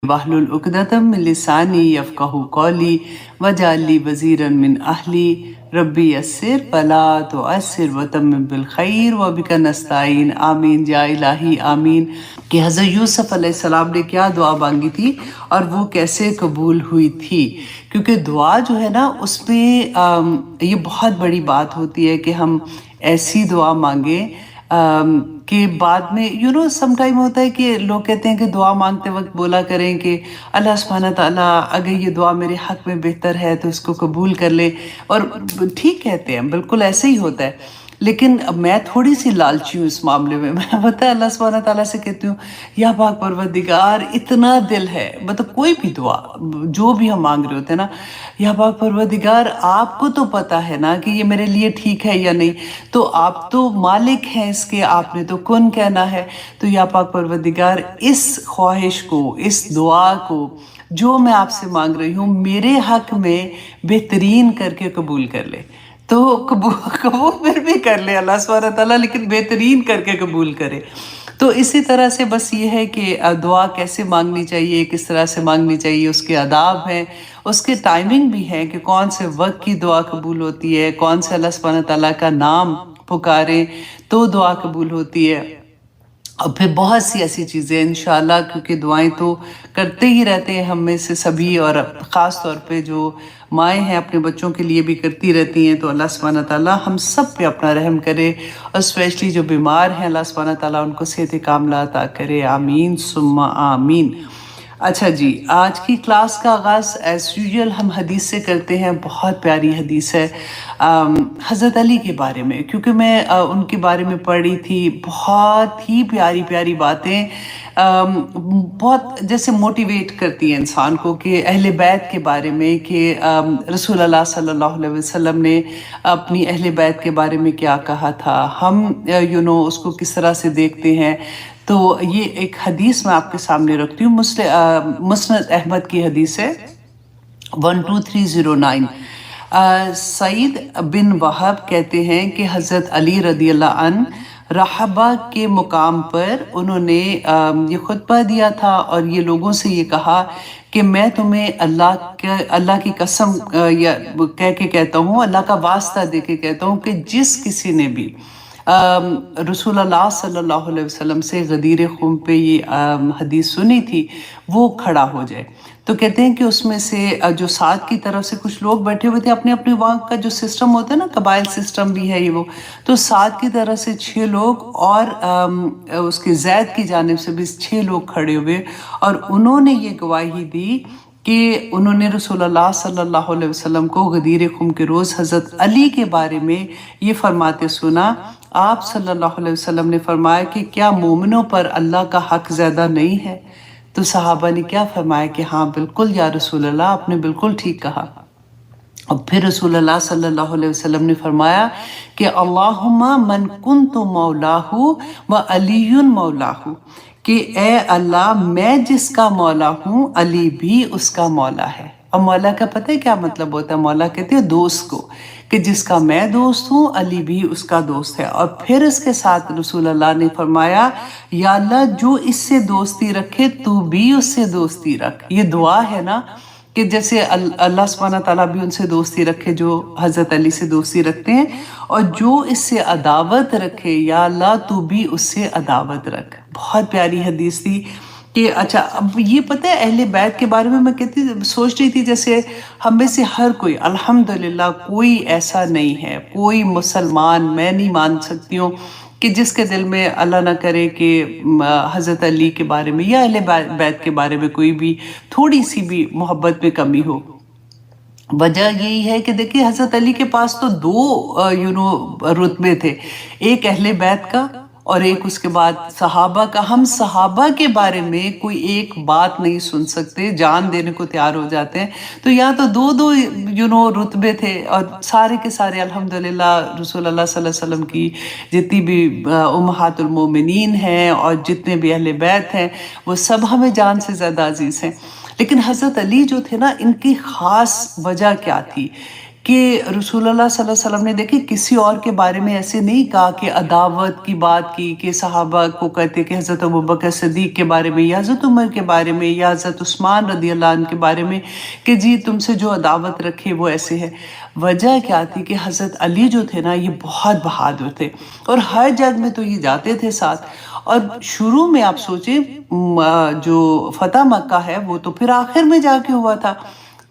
واحلل عقدۃ من لسانی یفقہوا قولی واجعل لی وزیرا من اہلی ربی یسر ولا تعسر وتمم بالخیر وبک نستعین آمین یا الہی آمین۔ کہ حضرت یوسف علیہ السلام نے کیا دعا مانگی تھی اور وہ کیسے قبول ہوئی تھی، کیونکہ دعا جو ہے نا اس میں یہ بہت بڑی بات ہوتی ہے کہ ہم ایسی دعا مانگیں کہ بعد میں سم ٹائم ہوتا ہے کہ لوگ کہتے ہیں کہ دعا مانگتے وقت بولا کریں کہ اللہ سبحانہ تعالیٰ اگر یہ دعا میرے حق میں بہتر ہے تو اس کو قبول کر لے، اور ٹھیک کہتے ہیں، بالکل ایسے ہی ہوتا ہے۔ لیکن میں تھوڑی سی لالچی ہوں اس معاملے میں پتہ ہے اللہ سبحانہ تعالیٰ سے کہتی ہوں یا پاک پروردگار اتنا دل ہے، مطلب کوئی بھی دعا جو بھی ہم مانگ رہے ہوتے ہیں نا، یا پاک پروردگار آپ کو تو پتہ ہے نا کہ یہ میرے لیے ٹھیک ہے یا نہیں، تو آپ تو مالک ہیں اس کے، آپ نے تو کن کہنا ہے، تو یا پاک پروردگار اس خواہش کو، اس دعا کو جو میں آپ سے مانگ رہی ہوں میرے حق میں بہترین کر کے قبول کر لے۔ تو قبول پھر بھی کر لے اللہ سبحانہ تعالیٰ، لیکن بہترین کر کے قبول کرے۔ تو اسی طرح سے بس یہ ہے کہ دعا کیسے مانگنی چاہیے، کس طرح سے مانگنی چاہیے، اس کے آداب ہیں، اس کے ٹائمنگ بھی ہے کہ کون سے وقت کی دعا قبول ہوتی ہے، کون سے اللہ سبحانہ تعالیٰ کا نام پکاریں تو دعا قبول ہوتی ہے، اور پھر بہت سی ایسی چیزیں انشاءاللہ، کیونکہ دعائیں تو کرتے ہی رہتے ہیں ہم میں سے سبھی، اور خاص طور پہ جو مائیں ہیں اپنے بچوں کے لیے بھی کرتی رہتی ہیں، تو اللہ سبحانہ تعالیٰ ہم سب پہ اپنا رحم کرے، اور اسپیشلی جو بیمار ہیں اللہ سبحانہ تعالیٰ ان کو صحت کاملہ عطا کرے، آمین ثم آمین۔ اچھا جی، آج کی کلاس کا آغاز ایز یوزول ہم حدیث سے کرتے ہیں۔ بہت پیاری حدیث ہے حضرت علی کے بارے میں، کیونکہ میں ان کے بارے میں پڑھی تھی، بہت ہی پیاری پیاری باتیں، بہت جیسے موٹیویٹ کرتی ہیں انسان کو، کہ اہل بیت کے بارے میں، کہ رسول اللہ صلی اللہ علیہ وسلم نے اپنی اہل بیت کے بارے میں کیا کہا تھا، ہم اس کو کس طرح سے دیکھتے ہیں۔ تو یہ ایک حدیث میں آپ کے سامنے رکھتی ہوں، مسند احمد کی حدیث ہے 12309۔ سعید بن وہب کہتے ہیں کہ حضرت علی رضی اللہ عنہ رحبہ کے مقام پر انہوں نے یہ خطبہ دیا تھا، اور یہ لوگوں سے یہ کہا کہ میں تمہیں اللہ کی قسم کہہ کے کہتا ہوں، اللہ کا واسطہ دے کے کہتا ہوں کہ جس کسی نے بھی رسول اللہ صلی اللہ علیہ وسلم سے غدیر خم پہ یہ حدیث سنی تھی وہ کھڑا ہو جائے۔ تو کہتے ہیں کہ اس میں سے جو ساتھ کی طرف سے کچھ لوگ بیٹھے ہوئے تھے، اپنے اپنے وہاں کا جو سسٹم ہوتا ہے نا، قبائل سسٹم بھی ہے یہ وہ، تو ساتھ کی طرف سے 6 لوگ، اور اس کے زید کی جانب سے بھی 6 لوگ کھڑے ہوئے، اور انہوں نے یہ گواہی دی کہ انہوں نے رسول اللہ صلی اللہ علیہ وسلم کو غدیر خم کے روز حضرت علی کے بارے میں یہ فرماتے سنا۔ آپ صلی اللہ علیہ وسلم نے فرمایا کہ کیا مومنوں پر اللہ کا حق زیادہ نہیں ہے؟ تو صحابہ نے کیا فرمایا کہ ہاں بالکل یا رسول اللہ، آپ نے بالکل ٹھیک کہا۔ اور پھر رسول اللہ صلی اللہ علیہ وسلم نے فرمایا کہ اللہم من کنت مولاہ و علی مولاہ، کہ اے اللہ میں جس کا مولا ہوں علی بھی اس کا مولا ہے۔ اور مولا کا پتہ ہے کیا مطلب ہوتا ہے؟ مولا کہتے ہیں دوست کو، کہ جس کا میں دوست ہوں علی بھی اس کا دوست ہے۔ اور پھر اس کے ساتھ رسول اللہ نے فرمایا یا اللہ جو اس سے دوستی رکھے تو بھی اس سے دوستی رکھ۔ یہ دعا ہے نا، کہ جیسے اللہ سبحانہ تعالیٰ بھی ان سے دوستی رکھے جو حضرت علی سے دوستی رکھتے ہیں، اور جو اس سے عداوت رکھے یا اللہ تو بھی اس سے عداوت رکھ۔ بہت پیاری حدیث تھی کہ اچھا اب یہ پتہ ہے اہل بیت کے بارے میں سوچ رہی تھی، جیسے ہم میں سے ہر کوئی الحمدللہ کوئی ایسا نہیں ہے، کوئی مسلمان میں نہیں مان سکتی ہوں کہ جس کے دل میں اللہ نہ کرے کہ حضرت علی کے بارے میں یا اہل بیت کے بارے میں کوئی بھی تھوڑی سی بھی محبت میں کمی ہو۔ وجہ یہی ہے کہ دیکھیے حضرت علی کے پاس تو 2 رتبے تھے، ایک اہل بیت کا اور ایک اس کے بعد صحابہ کا۔ ہم صحابہ کے بارے میں کوئی ایک بات نہیں سن سکتے، جان دینے کو تیار ہو جاتے ہیں، تو یہاں تو 2 رتبے تھے، اور سارے کے سارے الحمدللہ رسول اللہ صلی اللہ علیہ وسلم کی جتنی بھی امہات المومنین ہیں اور جتنے بھی اہل بیت ہیں وہ سب ہمیں جان سے زیادہ عزیز ہیں۔ لیکن حضرت علی جو تھے نا، ان کی خاص وجہ کیا تھی کہ رسول اللہ صلی اللہ علیہ وسلم نے دیکھیں کسی اور کے بارے میں ایسے نہیں کہا کہ عداوت کی بات کی کہ صحابہ کو کہتے کہ حضرت ابوبکر صدیق کے بارے میں یا حضرت عمر کے بارے میں یا حضرت عثمان رضی اللہ عنہ کے بارے میں کہ جی تم سے جو عداوت رکھے وہ ایسے ہے. وجہ کیا تھی کہ حضرت علی جو تھے نا یہ بہت بہادر تھے اور ہر جنگ میں تو یہ جاتے تھے ساتھ. اور شروع میں آپ سوچیں جو فتح مکہ ہے وہ تو پھر آخر میں جا کے ہوا تھا.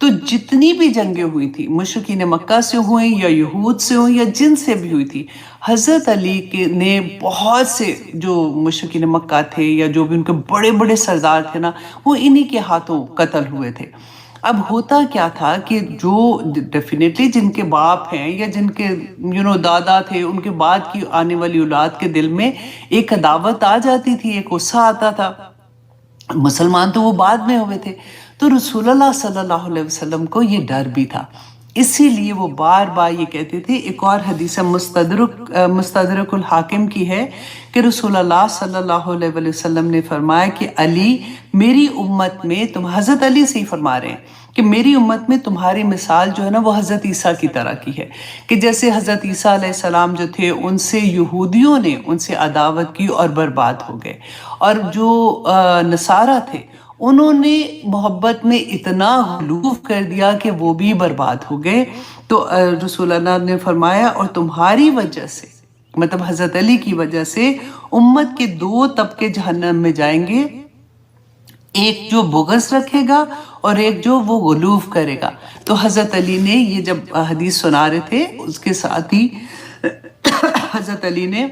تو جتنی بھی جنگیں ہوئی تھی مشرکین مکہ سے ہوئیں یا یہود سے ہوئیں یا جن سے بھی ہوئی تھی، حضرت علی نے بہت سے جو مشرکین مکہ تھے یا جو بھی ان کے بڑے بڑے سردار تھے نا وہ انہی کے ہاتھوں قتل ہوئے تھے. اب ہوتا کیا تھا کہ جو ڈیفینیٹلی جن کے باپ ہیں یا جن کے دادا تھے ان کے بعد کی آنے والی اولاد کے دل میں ایک عداوت آ جاتی تھی، ایک غصہ آتا تھا. مسلمان تو وہ بعد میں ہوئے تھے. تو رسول اللہ صلی اللہ علیہ وسلم کو یہ ڈر بھی تھا، اسی لیے وہ بار بار یہ کہتے تھے. ایک اور حدیث مستدرک الحاکم کی ہے کہ رسول اللہ صلی اللہ علیہ وسلم نے فرمایا کہ علی میری امت میں حضرت علی سے ہی فرما رہے ہیں کہ میری امت میں تمہاری مثال جو ہے نا وہ حضرت عیسیٰ کی طرح کی ہے کہ جیسے حضرت عیسیٰ علیہ السلام جو تھے ان سے یہودیوں نے ان سے عداوت کی اور برباد ہو گئے، اور جو نصارہ تھے انہوں نے محبت میں اتنا غلو کر دیا کہ وہ بھی برباد ہو گئے. تو رسول اللہ نے فرمایا اور تمہاری وجہ سے مطلب حضرت علی کی وجہ سے امت کے دو طبقے جہنم میں جائیں گے، ایک جو بغض رکھے گا اور ایک جو وہ غلو کرے گا. تو حضرت علی نے یہ جب حدیث سنا رہے تھے اس کے ساتھ ہی حضرت علی نے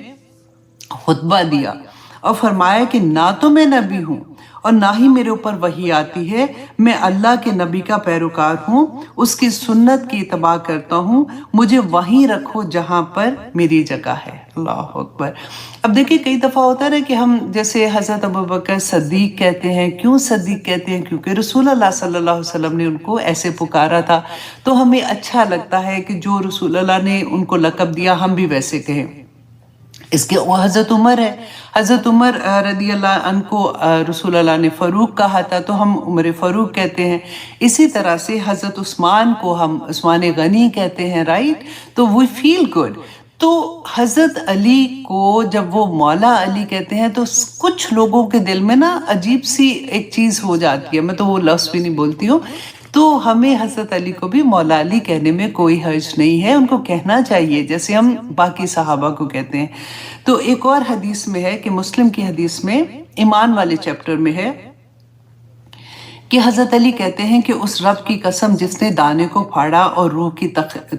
خطبہ دیا اور فرمایا کہ نہ تو میں نبی ہوں اور نہ ہی میرے اوپر وحی آتی ہے، میں اللہ کے نبی کا پیروکار ہوں، اس کی سنت کی اتباع کرتا ہوں، مجھے وہیں رکھو جہاں پر میری جگہ ہے. اللہ اکبر. اب دیکھیں کئی دفعہ ہوتا ہے کہ ہم جیسے حضرت ابوبکر صدیق کہتے ہیں. کیوں صدیق کہتے ہیں؟ کیونکہ رسول اللہ صلی اللہ علیہ وسلم نے ان کو ایسے پکارا تھا، تو ہمیں اچھا لگتا ہے کہ جو رسول اللہ نے ان کو لقب دیا ہم بھی ویسے کہیں. اس کے وہ حضرت عمر ہے، حضرت عمر رضی اللہ عنہ کو رسول اللہ نے فاروق کہا تھا تو ہم عمر فاروق کہتے ہیں. اسی طرح سے حضرت عثمان کو ہم عثمان غنی کہتے ہیں، رائٹ. تو وی فیل گڈ. تو حضرت علی کو جب وہ مولا علی کہتے ہیں تو کچھ لوگوں کے دل میں نا عجیب سی ایک چیز ہو جاتی ہے، میں تو وہ لفظ بھی نہیں بولتی ہوں. تو ہمیں حضرت علی کو بھی مولا علی کہنے میں کوئی حرج نہیں ہے، ان کو کہنا چاہیے جیسے ہم باقی صحابہ کو کہتے ہیں. تو ایک اور حدیث میں ہے کہ مسلم کی حدیث میں ایمان والے چیپٹر میں ہے کہ حضرت علی کہتے ہیں کہ اس رب کی قسم جس نے دانے کو پھاڑا اور روح کی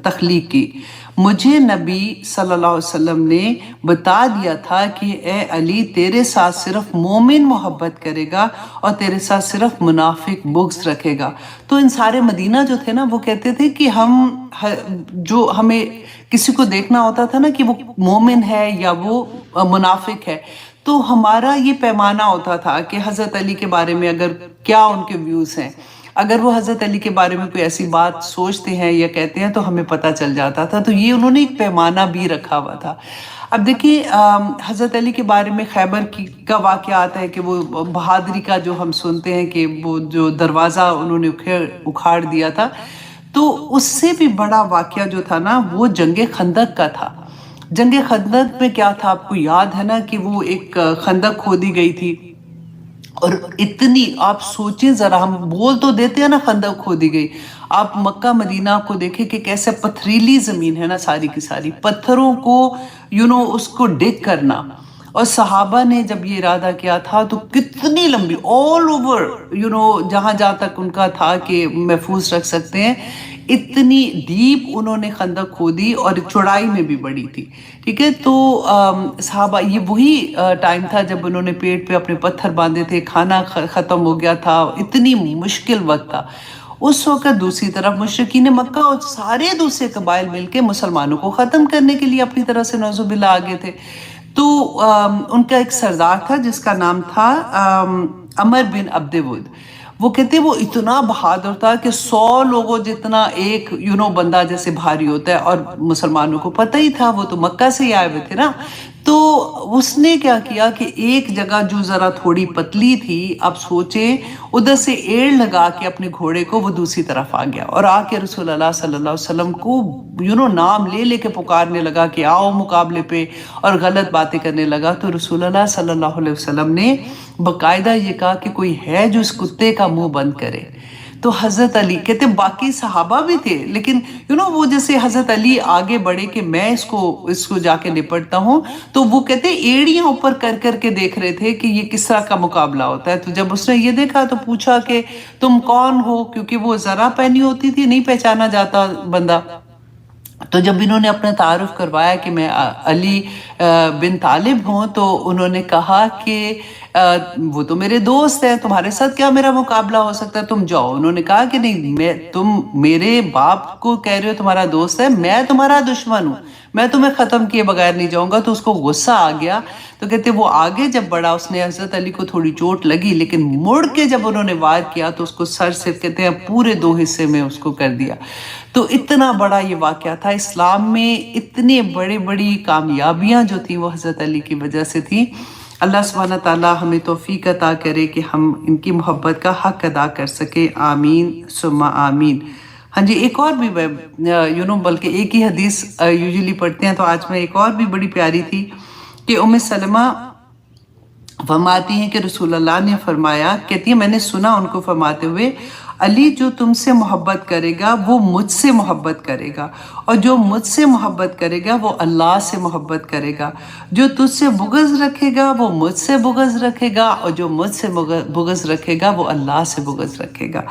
تخلیق کی، مجھے نبی صلی اللہ علیہ وسلم نے بتا دیا تھا کہ اے علی تیرے ساتھ صرف مومن محبت کرے گا اور تیرے ساتھ صرف منافق بغض رکھے گا. تو ان سارے مدینہ جو تھے نا وہ کہتے تھے کہ جو ہمیں کسی کو دیکھنا ہوتا تھا نا کہ وہ مومن ہے یا وہ منافق ہے، تو ہمارا یہ پیمانہ ہوتا تھا کہ حضرت علی کے بارے میں اگر کیا ان کے ویوز ہیں، اگر وہ حضرت علی کے بارے میں کوئی ایسی بات سوچتے ہیں یا کہتے ہیں تو ہمیں پتہ چل جاتا تھا. تو یہ انہوں نے ایک پیمانہ بھی رکھا ہوا تھا. اب دیکھیے حضرت علی کے بارے میں خیبر کا واقعہ آتا ہے کہ وہ بہادری کا جو ہم سنتے ہیں کہ وہ جو دروازہ انہوں نے اکھاڑ دیا تھا. تو اس سے بھی بڑا واقعہ جو تھا نا وہ جنگ خندق کا تھا. جنگ خندق میں کیا تھا آپ کو یاد ہے نا کہ وہ ایک خندق کھودی گئی تھی اور اتنی آپ سوچیں ذرا، ہم بول تو دیتے ہیں نا خندق کھودی گئی، آپ مکہ مدینہ کو دیکھیں کہ کیسے پتھریلی زمین ہے نا ساری کی ساری، پتھروں کو اس کو ڈگ کرنا. اور صحابہ نے جب یہ ارادہ کیا تھا تو کتنی لمبی آل اوور جہاں تک ان کا تھا کہ محفوظ رکھ سکتے ہیں اتنی ڈیپ انہوں نے خندق کھودی اور چوڑائی میں بھی بڑی تھی. ٹھیک ہے. تو صحابہ یہ وہی ٹائم تھا جب انہوں نے پیٹ پہ اپنے پتھر باندھے تھے، کھانا ختم ہو گیا تھا، اتنی مشکل وقت تھا. اس وقت دوسری طرف مشرکین مکہ اور سارے دوسرے قبائل مل کے مسلمانوں کو ختم کرنے کے لیے اپنی طرح سے نعوذ باللہ آگے تھے. تو ان کا ایک سردار تھا جس کا نام تھا عمر بن عبد ود. وہ کہتے وہ اتنا بہادر تھا کہ 100 لوگوں جتنا ایک بندہ جیسے بھاری ہوتا ہے، اور مسلمانوں کو پتہ ہی تھا وہ تو مکہ سے ہی آئے ہوئے تھے نا. تو اس نے کیا کیا کہ ایک جگہ جو ذرا تھوڑی پتلی تھی، اب سوچے ادھر سے ایڑ لگا کے اپنے گھوڑے کو وہ دوسری طرف آ گیا اور آ کے رسول اللہ صلی اللہ علیہ وسلم کو نام لے لے کے پکارنے لگا کہ آؤ مقابلے پہ، اور غلط باتیں کرنے لگا. تو رسول اللہ صلی اللہ علیہ وسلم نے باقاعدہ یہ کہا کہ کوئی ہے جو اس کتے کا منہ بند کرے. تو حضرت علی کہتے باقی صحابہ بھی تھے، لیکن وہ جیسے حضرت علی آگے بڑھے کہ میں اس کو جا کے نپٹتا ہوں، تو وہ کہتے ایڑیاں اوپر کر کر کے دیکھ رہے تھے کہ یہ کس طرح کا مقابلہ ہوتا ہے. تو جب اس نے یہ دیکھا تو پوچھا کہ تم کون ہو، کیونکہ وہ ذرا پہنی ہوتی تھی، نہیں پہچانا جاتا بندہ. تو جب انہوں نے اپنا تعارف کروایا کہ میں علی بن طالب ہوں، تو انہوں نے کہا کہ وہ تو میرے دوست ہیں، تمہارے ساتھ کیا میرا مقابلہ ہو سکتا ہے، تم جاؤ. انہوں نے کہا کہ نہیں، تم میرے باپ کو کہہ رہے ہو تمہارا دوست ہے، میں تمہارا دشمن ہوں، میں تمہیں ختم کیے بغیر نہیں جاؤں گا. تو اس کو غصہ آ گیا. تو کہتے وہ آگے جب بڑھا، اس نے حضرت علی کو تھوڑی چوٹ لگی، لیکن مڑ کے جب انہوں نے وار کیا تو اس کو سر سے کہتے ہیں پورے 2 حصے میں اس کو کر دیا. تو اتنا بڑا یہ واقعہ تھا. اسلام میں اتنے بڑی کامیابیاں جو تھیں وہ حضرت علی کی وجہ سے تھیں. اللہ سبحانہ تعالیٰ ہمیں توفیق عطا کرے کہ ہم ان کی محبت کا حق ادا کر سکیں. آمین ثم آمین. ہاں جی، ایک اور بھی بلکہ ایک ہی حدیث یوزلی پڑھتے ہیں، تو آج میں ایک اور بھی بڑی پیاری تھی کہ ام سلمہ فرماتی ہیں کہ رسول اللہ نے فرمایا، کہتی ہے میں نے سنا ان کو فرماتے ہوئے، علی جو تم سے محبت کرے گا وہ مجھ سے محبت کرے گا، اور جو مجھ سے محبت کرے گا وہ اللہ سے محبت کرے گا. جو تجھ سے بغض رکھے گا وہ مجھ سے بغض رکھے گا، اور جو مجھ سے بغض رکھے گا وہ اللہ سے بغض رکھے گا.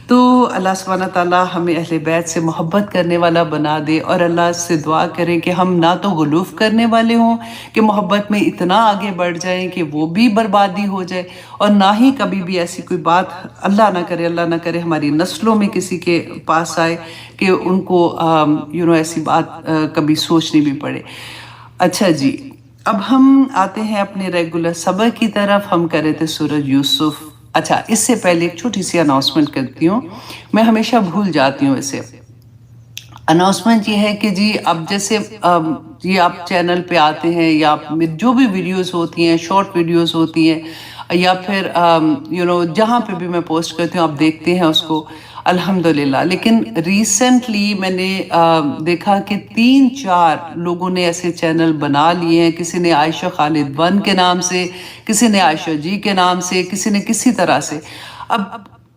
تو اللہ سبحانہ تعالیٰ ہمیں اہل بیت سے محبت کرنے والا بنا دے، اور اللہ سے دعا کریں کہ ہم نہ تو غلوف کرنے والے ہوں کہ محبت میں اتنا آگے بڑھ جائیں کہ وہ بھی بربادی ہو جائے، اور نہ ہی کبھی بھی ایسی کوئی بات اللہ نہ کرے ہماری نسلوں میں کسی کے پاس آئے کہ ان کو ایسی بات کبھی سوچنی بھی پڑے. اچھا جی، اب ہم آتے ہیں اپنے ریگولر سبق کی طرف. ہم کر رہے تھے سورہ یوسف. اچھا، اس سے پہلے ایک چھوٹی سی اناؤنسمنٹ کرتی ہوں، میں ہمیشہ بھول جاتی ہوں اسے. اناؤنسمنٹ یہ ہے کہ جی اب جیسے یہ آپ چینل پہ آتے ہیں، یا جو بھی ویڈیوز ہوتی ہیں، شارٹ ویڈیوز ہوتی ہیں، یا پھر جہاں پہ بھی میں پوسٹ کرتی ہوں آپ دیکھتے ہیں اس کو، الحمدللہ. لیکن ریسنٹلی میں نے دیکھا کہ 3-4 لوگوں نے ایسے چینل بنا لیے ہیں. کسی نے عائشہ خالد 1 کے نام سے، کسی نے عائشہ جی کے نام سے، کسی نے کسی طرح سے. اب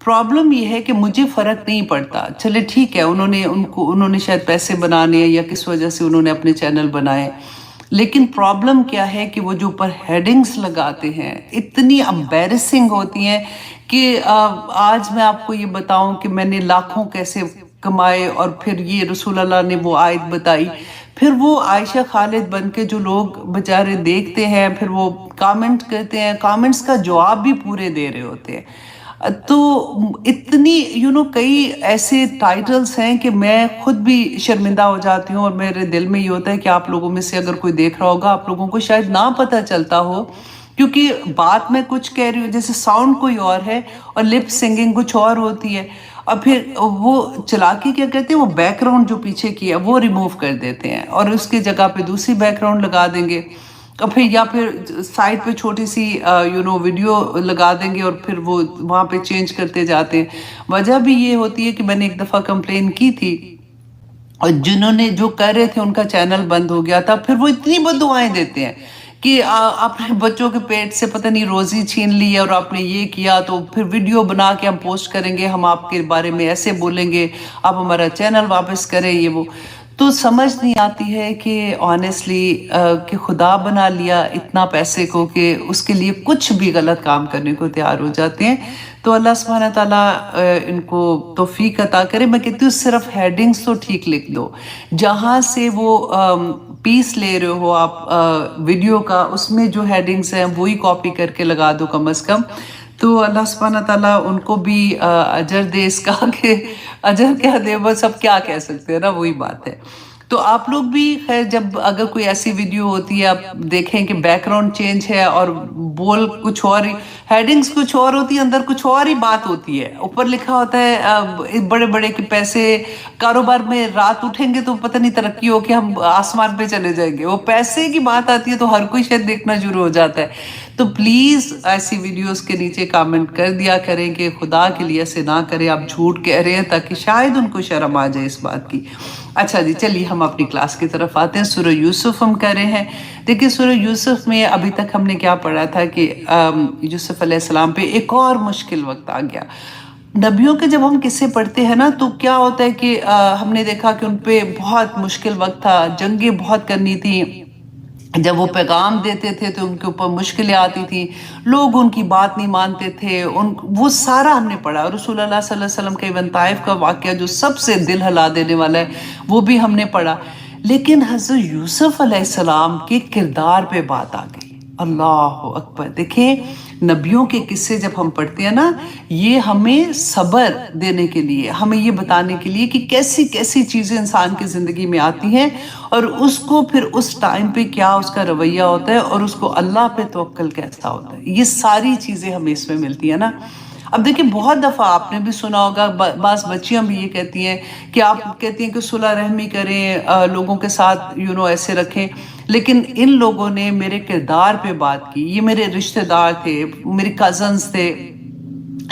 پرابلم یہ ہے کہ مجھے فرق نہیں پڑتا، چلے ٹھیک ہے، انہوں نے شاید پیسے بنانے ہیں یا کس وجہ سے انہوں نے اپنے چینل بنائے، لیکن پرابلم کیا ہے کہ وہ جو اوپر ہیڈنگز لگاتے ہیں اتنی امبیرسنگ ہوتی ہیں کہ آج میں آپ کو یہ بتاؤں کہ میں نے لاکھوں کیسے کمائے، اور پھر یہ رسول اللہ نے وہ آیت بتائی، پھر وہ عائشہ خالد بن کے جو لوگ بیچارے دیکھتے ہیں، پھر وہ کامنٹ کرتے ہیں، کامنٹس کا جواب بھی پورے دے رہے ہوتے ہیں. تو اتنی کئی ایسے ٹائٹلز ہیں کہ میں خود بھی شرمندہ ہو جاتی ہوں، اور میرے دل میں یہ ہوتا ہے کہ آپ لوگوں میں سے اگر کوئی دیکھ رہا ہوگا، آپ لوگوں کو شاید نہ پتہ چلتا ہو، کیونکہ بات میں کچھ کہہ رہی ہوں، جیسے ساؤنڈ کوئی اور ہے اور لپ سنگنگ کچھ اور ہوتی ہے، اور پھر وہ چلاکی کیا کہتے ہیں، وہ بیک گراؤنڈ جو پیچھے کی ہے وہ ریموو کر دیتے ہیں، اور اس کی جگہ پہ دوسری بیک گراؤنڈ لگا دیں گے، اور پھر یا پھر سائڈ پہ چھوٹی سی ویڈیو لگا دیں گے، اور پھر وہ وہاں پہ چینج کرتے جاتے ہیں. وجہ بھی یہ ہوتی ہے کہ میں نے ایک دفعہ کمپلین کی تھی، اور جنہوں نے جو کر رہے تھے ان کا چینل بند ہو گیا تھا. پھر وہ اتنی بد دعائیں دیتے ہیں کہ آپ نے بچوں کے پیٹ سے پتہ نہیں روزی چھین لی ہے، اور آپ نے یہ کیا، تو پھر ویڈیو بنا کے ہم پوسٹ کریں گے، ہم آپ کے بارے میں ایسے بولیں گے، آپ ہمارا چینل واپس کریں، یہ وہ. تو سمجھ نہیں آتی ہے کہ آنیسٹلی کہ خدا بنا لیا اتنا پیسے کو کہ اس کے لیے کچھ بھی غلط کام کرنے کو تیار ہو جاتے ہیں. تو اللہ سبحانہ تعالیٰ ان کو توفیق عطا کرے. میں کہتی ہوں صرف ہیڈنگز تو ٹھیک لکھ دو، جہاں سے وہ پیس لے رہے ہو آپ ویڈیو کا، اس میں جو ہیڈنگز ہیں وہی کاپی کر کے لگا دو کم از کم. تو اللہ سبحانہ تعالیٰ ان کو بھی اجر دے اس کا، کہ اجر کیا دے، بس اب کیا کہہ سکتے ہیں نا، وہی بات ہے. تو آپ لوگ بھی خیر جب اگر کوئی ایسی ویڈیو ہوتی ہے آپ دیکھیں کہ بیک گراؤنڈ چینج ہے اور بول کچھ اور ہیڈنگز کچھ اور ہوتی ہے، اندر کچھ اور ہی بات ہوتی ہے، اوپر لکھا ہوتا ہے بڑے بڑے کہ پیسے کاروبار میں رات اٹھیں گے تو پتہ نہیں ترقی ہو کہ ہم آسمان پہ چلے جائیں گے، وہ پیسے کی بات آتی ہے تو ہر کوئی شاید دیکھنا شروع ہو جاتا ہے۔ تو پلیز ایسی ویڈیوز کے نیچے کامنٹ کر دیا کریں کہ خدا کے لیے ایسے نہ کریں، آپ جھوٹ کہہ رہے ہیں، تاکہ شاید ان کو شرم آ جائے اس بات کی۔ اچھا جی، چلیے ہم اپنی کلاس کی طرف آتے ہیں۔ سورہ یوسف ہم کر رہے ہیں۔ دیکھیں سورہ یوسف میں ابھی تک ہم نے کیا پڑھا تھا کہ یوسف علیہ السلام پہ ایک اور مشکل وقت آ گیا۔ نبیوں کے جب ہم قصے پڑھتے ہیں نا تو کیا ہوتا ہے کہ ہم نے دیکھا کہ ان پہ بہت مشکل وقت تھا، جنگیں بہت کرنی تھی، جب وہ پیغام دیتے تھے تو ان کے اوپر مشکلیں آتی تھیں، لوگ ان کی بات نہیں مانتے تھے، وہ سارا ہم نے پڑھا۔ رسول اللہ صلی اللہ علیہ وسلم کا ایون طائف کا واقعہ جو سب سے دل ہلا دینے والا ہے وہ بھی ہم نے پڑھا۔ لیکن حضرت یوسف علیہ السلام کے کردار پہ بات آ گئی۔ اللہ اکبر! دیکھیں نبیوں کے قصے جب ہم پڑھتے ہیں نا، یہ ہمیں صبر دینے کے لیے، ہمیں یہ بتانے کے لیے کہ کیسی کیسی چیزیں انسان کی زندگی میں آتی ہیں اور اس کو پھر اس ٹائم پہ کیا اس کا رویہ ہوتا ہے اور اس کو اللہ پہ توکل کیسا ہوتا ہے، یہ ساری چیزیں ہمیں اس میں ملتی ہیں نا۔ اب دیکھیں بہت دفعہ آپ نے بھی سنا ہوگا، بعض بچیاں بھی یہ کہتی ہیں کہ آپ کہتی ہیں کہ صلح رحمی کریں، لوگوں کے ساتھ ایسے رکھیں، لیکن ان لوگوں نے میرے کردار پہ بات کی، یہ میرے رشتہ دار تھے، میرے کزنز تھے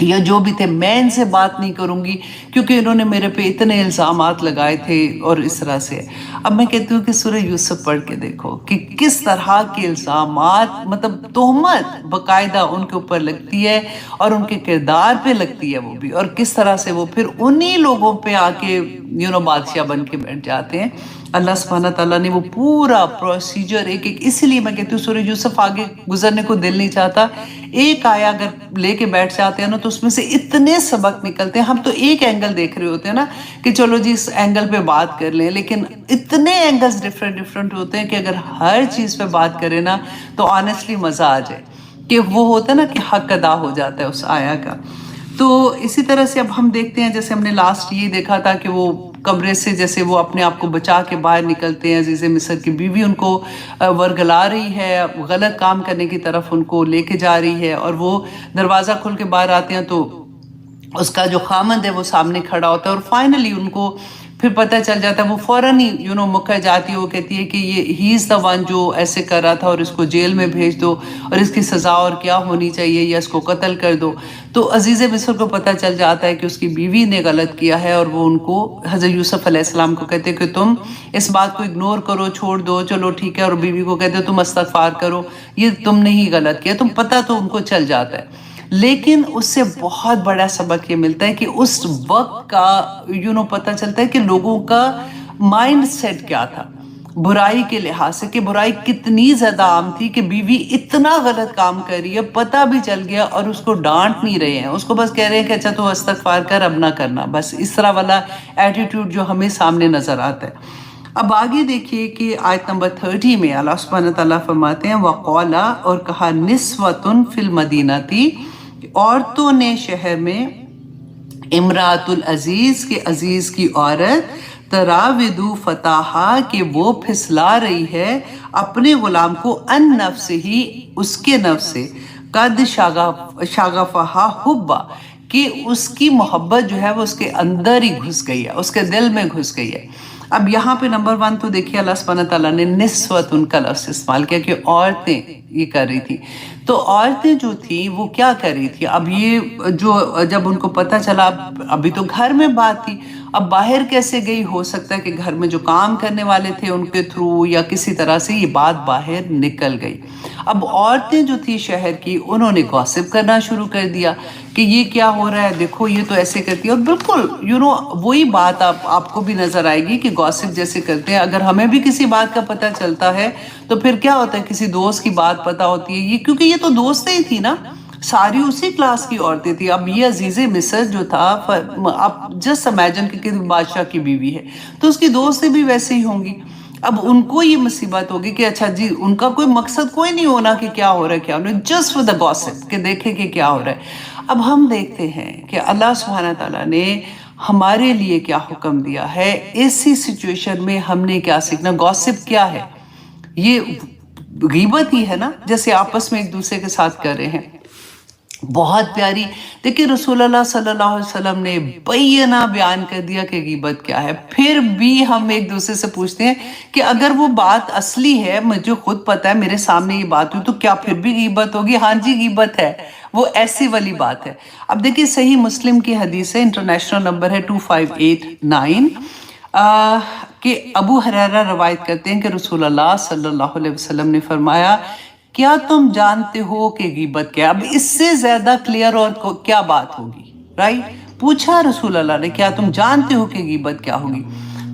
یا جو بھی تھے، میں ان سے بات نہیں کروں گی کیونکہ انہوں نے میرے پہ اتنے الزامات لگائے تھے اور اس طرح سے۔ اب میں کہتی ہوں کہ سورہ یوسف پڑھ کے دیکھو کہ کس طرح کے الزامات، مطلب تہمت باقاعدہ ان کے اوپر لگتی ہے اور ان کے کردار پہ لگتی ہے وہ بھی، اور کس طرح سے وہ پھر انہی لوگوں پہ آ کے بادشاہ بن کے بیٹھ جاتے ہیں۔ اللہ سبحانہ تعالیٰ نے وہ پورا پروسیجر ایک اس لیے میں کہتی ہوں سورہ یوسف آگے گزرنے کو دل نہیں چاہتا، ایک آیا اگر لے کے بیٹھ جاتے ہیں نا تو اس میں سے اتنے سبق نکلتے ہیں۔ ہم تو ایک اینگل دیکھ رہے ہوتے ہیں نا کہ چلو جی اس اینگل پہ بات کر لیں، لیکن اتنے اینگلز ڈیفرنٹ ہوتے ہیں کہ اگر ہر چیز پہ بات کریں نا تو آنیسٹلی مزہ آ جائے، کہ وہ ہوتا ہے نا کہ حق ادا ہو جاتا ہے اس آیا کا۔ تو اسی طرح سے اب ہم دیکھتے ہیں، جیسے ہم نے لاسٹ یہ دیکھا تھا کہ وہ کمرے سے جیسے وہ اپنے آپ کو بچا کے باہر نکلتے ہیں، عزیز مصر کی بیوی ان کو ورگلا رہی ہے، غلط کام کرنے کی طرف ان کو لے کے جا رہی ہے، اور وہ دروازہ کھول کے باہر آتے ہیں تو اس کا جو خامند ہے وہ سامنے کھڑا ہوتا ہے، اور فائنلی ان کو پھر پتہ چل جاتا ہے، وہ فوراً ہی مکر جاتی ہے، وہ کہتی ہے کہ یہ ہی از دا ون جو ایسے کر رہا تھا اور اس کو جیل میں بھیج دو اور اس کی سزا اور کیا ہونی چاہیے یا اس کو قتل کر دو۔ تو عزیز مصر کو پتہ چل جاتا ہے کہ اس کی بیوی نے غلط کیا ہے، اور وہ ان کو حضرت یوسف علیہ السلام کو کہتے ہیں کہ تم اس بات کو اگنور کرو، چھوڑ دو، چلو ٹھیک ہے، اور بیوی کو کہتے ہیں تم استغفار کرو، یہ تم نے ہی غلط کیا، تم پتہ تو ان کو چل جاتا ہے۔ لیکن اس سے بہت بڑا سبق یہ ملتا ہے کہ اس وقت کا پتہ چلتا ہے کہ لوگوں کا مائنڈ سیٹ کیا تھا برائی کے لحاظ سے، کہ برائی کتنی زیادہ عام تھی کہ بیوی اتنا غلط کام کر رہی ہے، پتہ بھی چل گیا اور اس کو ڈانٹ نہیں رہے ہیں، اس کو بس کہہ رہے ہیں کہ اچھا تو استغفار کر، اب نہ کرنا، بس اس طرح والا ایٹیٹیوڈ جو ہمیں سامنے نظر آتا ہے۔ اب آگے دیکھیے کہ آیت نمبر 30 میں اللہ سبحانہ تعالیٰ فرماتے ہیں وَقَالَ، اور کہا، نسوۃ فی الْمَدِینَةِ، عورتوں نے شہر میں، امراۃ العزیز کے عزیز کی عورت، تراودو فتاحا، کہ وہ پھسلا رہی ہے اپنے غلام کو، ان نفس ہی، اس کے نفس سے، قد شغفہا حبا، کہ اس کی محبت جو ہے وہ اس کے اندر ہی گھس گئی ہے، اس کے دل میں گھس گئی ہے۔ اب یہاں پہ نمبر 1 تو دیکھیے اللہ سبحانہ تعالیٰ نے نسوۃ کا لفظ استعمال کیا کہ عورتیں یہ کر رہی تھی۔ تو عورتیں جو تھیں وہ کیا کر رہی تھی؟ اب یہ جو جب ان کو پتہ چلا، ابھی تو گھر میں بات تھی، اب باہر کیسے گئی؟ ہو سکتا ہے کہ گھر میں جو کام کرنے والے تھے ان کے تھرو یا کسی طرح سے یہ بات باہر نکل گئی۔ اب عورتیں جو تھی شہر کی، انہوں نے گوسپ کرنا شروع کر دیا کہ یہ کیا ہو رہا ہے، دیکھو یہ تو ایسے کرتی ہے، اور بالکل وہی بات آپ کو بھی نظر آئے گی کہ گوسپ جیسے کرتے ہیں۔ اگر ہمیں بھی کسی بات کا پتہ چلتا ہے تو پھر کیا ہوتا ہے، کسی دوست کی بات پتہ ہوتی ہے، یہ کیونکہ یہ تو دوستیں ہی تھی نا، ساری اسی کلاس کی عورتیں تھی۔ اب یہ عزیز مصر جو تھا، آپ جسٹ امیجن کہ بادشاہ کی بیوی ہے تو اس کی دوستیں بھی ویسے ہی ہوں گی۔ اب ان کو یہ مصیبت ہوگی کہ اچھا جی، ان کا کوئی مقصد کوئی نہیں ہونا کہ کیا ہو رہا ہے، کیا ہو رہا ہے، جسٹ فور دا گوسپ کہ دیکھیں کہ کیا ہو رہا ہے۔ اب ہم دیکھتے ہیں کہ اللہ سبحانہ تعالیٰ نے ہمارے لیے کیا حکم دیا ہے، ایسی سچویشن میں ہم نے کیا سیکھنا. گوسپ کیا ہے؟ یہ غیبت ہی ہے نا، جیسے آپس میں ایک دوسرے کے ساتھ کر رہے ہیں. بہت پیاری. دیکھیں رسول اللہ صلی اللہ علیہ وسلم نے بینہ بیان کر دیا کہ غیبت کیا ہے. پھر بھی ہم ایک دوسرے سے پوچھتے ہیں کہ اگر وہ بات اصلی ہے، مجھے خود پتا ہے میرے سامنے یہ بات ہوئی، تو کیا پھر بھی غیبت ہوگی؟ ہاں جی غیبت ہے، وہ ایسی والی بات ہے. اب دیکھیں صحیح مسلم کی حدیث ہے، انٹرنیشنل نمبر ہے 2589، کہ ابو ہریرہ روایت کرتے ہیں کہ رسول اللہ صلی اللہ علیہ وسلم نے فرمایا، کیا تم جانتے ہو کہ غیبت کیا؟ اب اس سے زیادہ کلیئر اور کیا بات ہوگی، رائٹ؟ پوچھا رسول اللہ نے کیا تم جانتے ہو کہ غیبت کیا ہوگی؟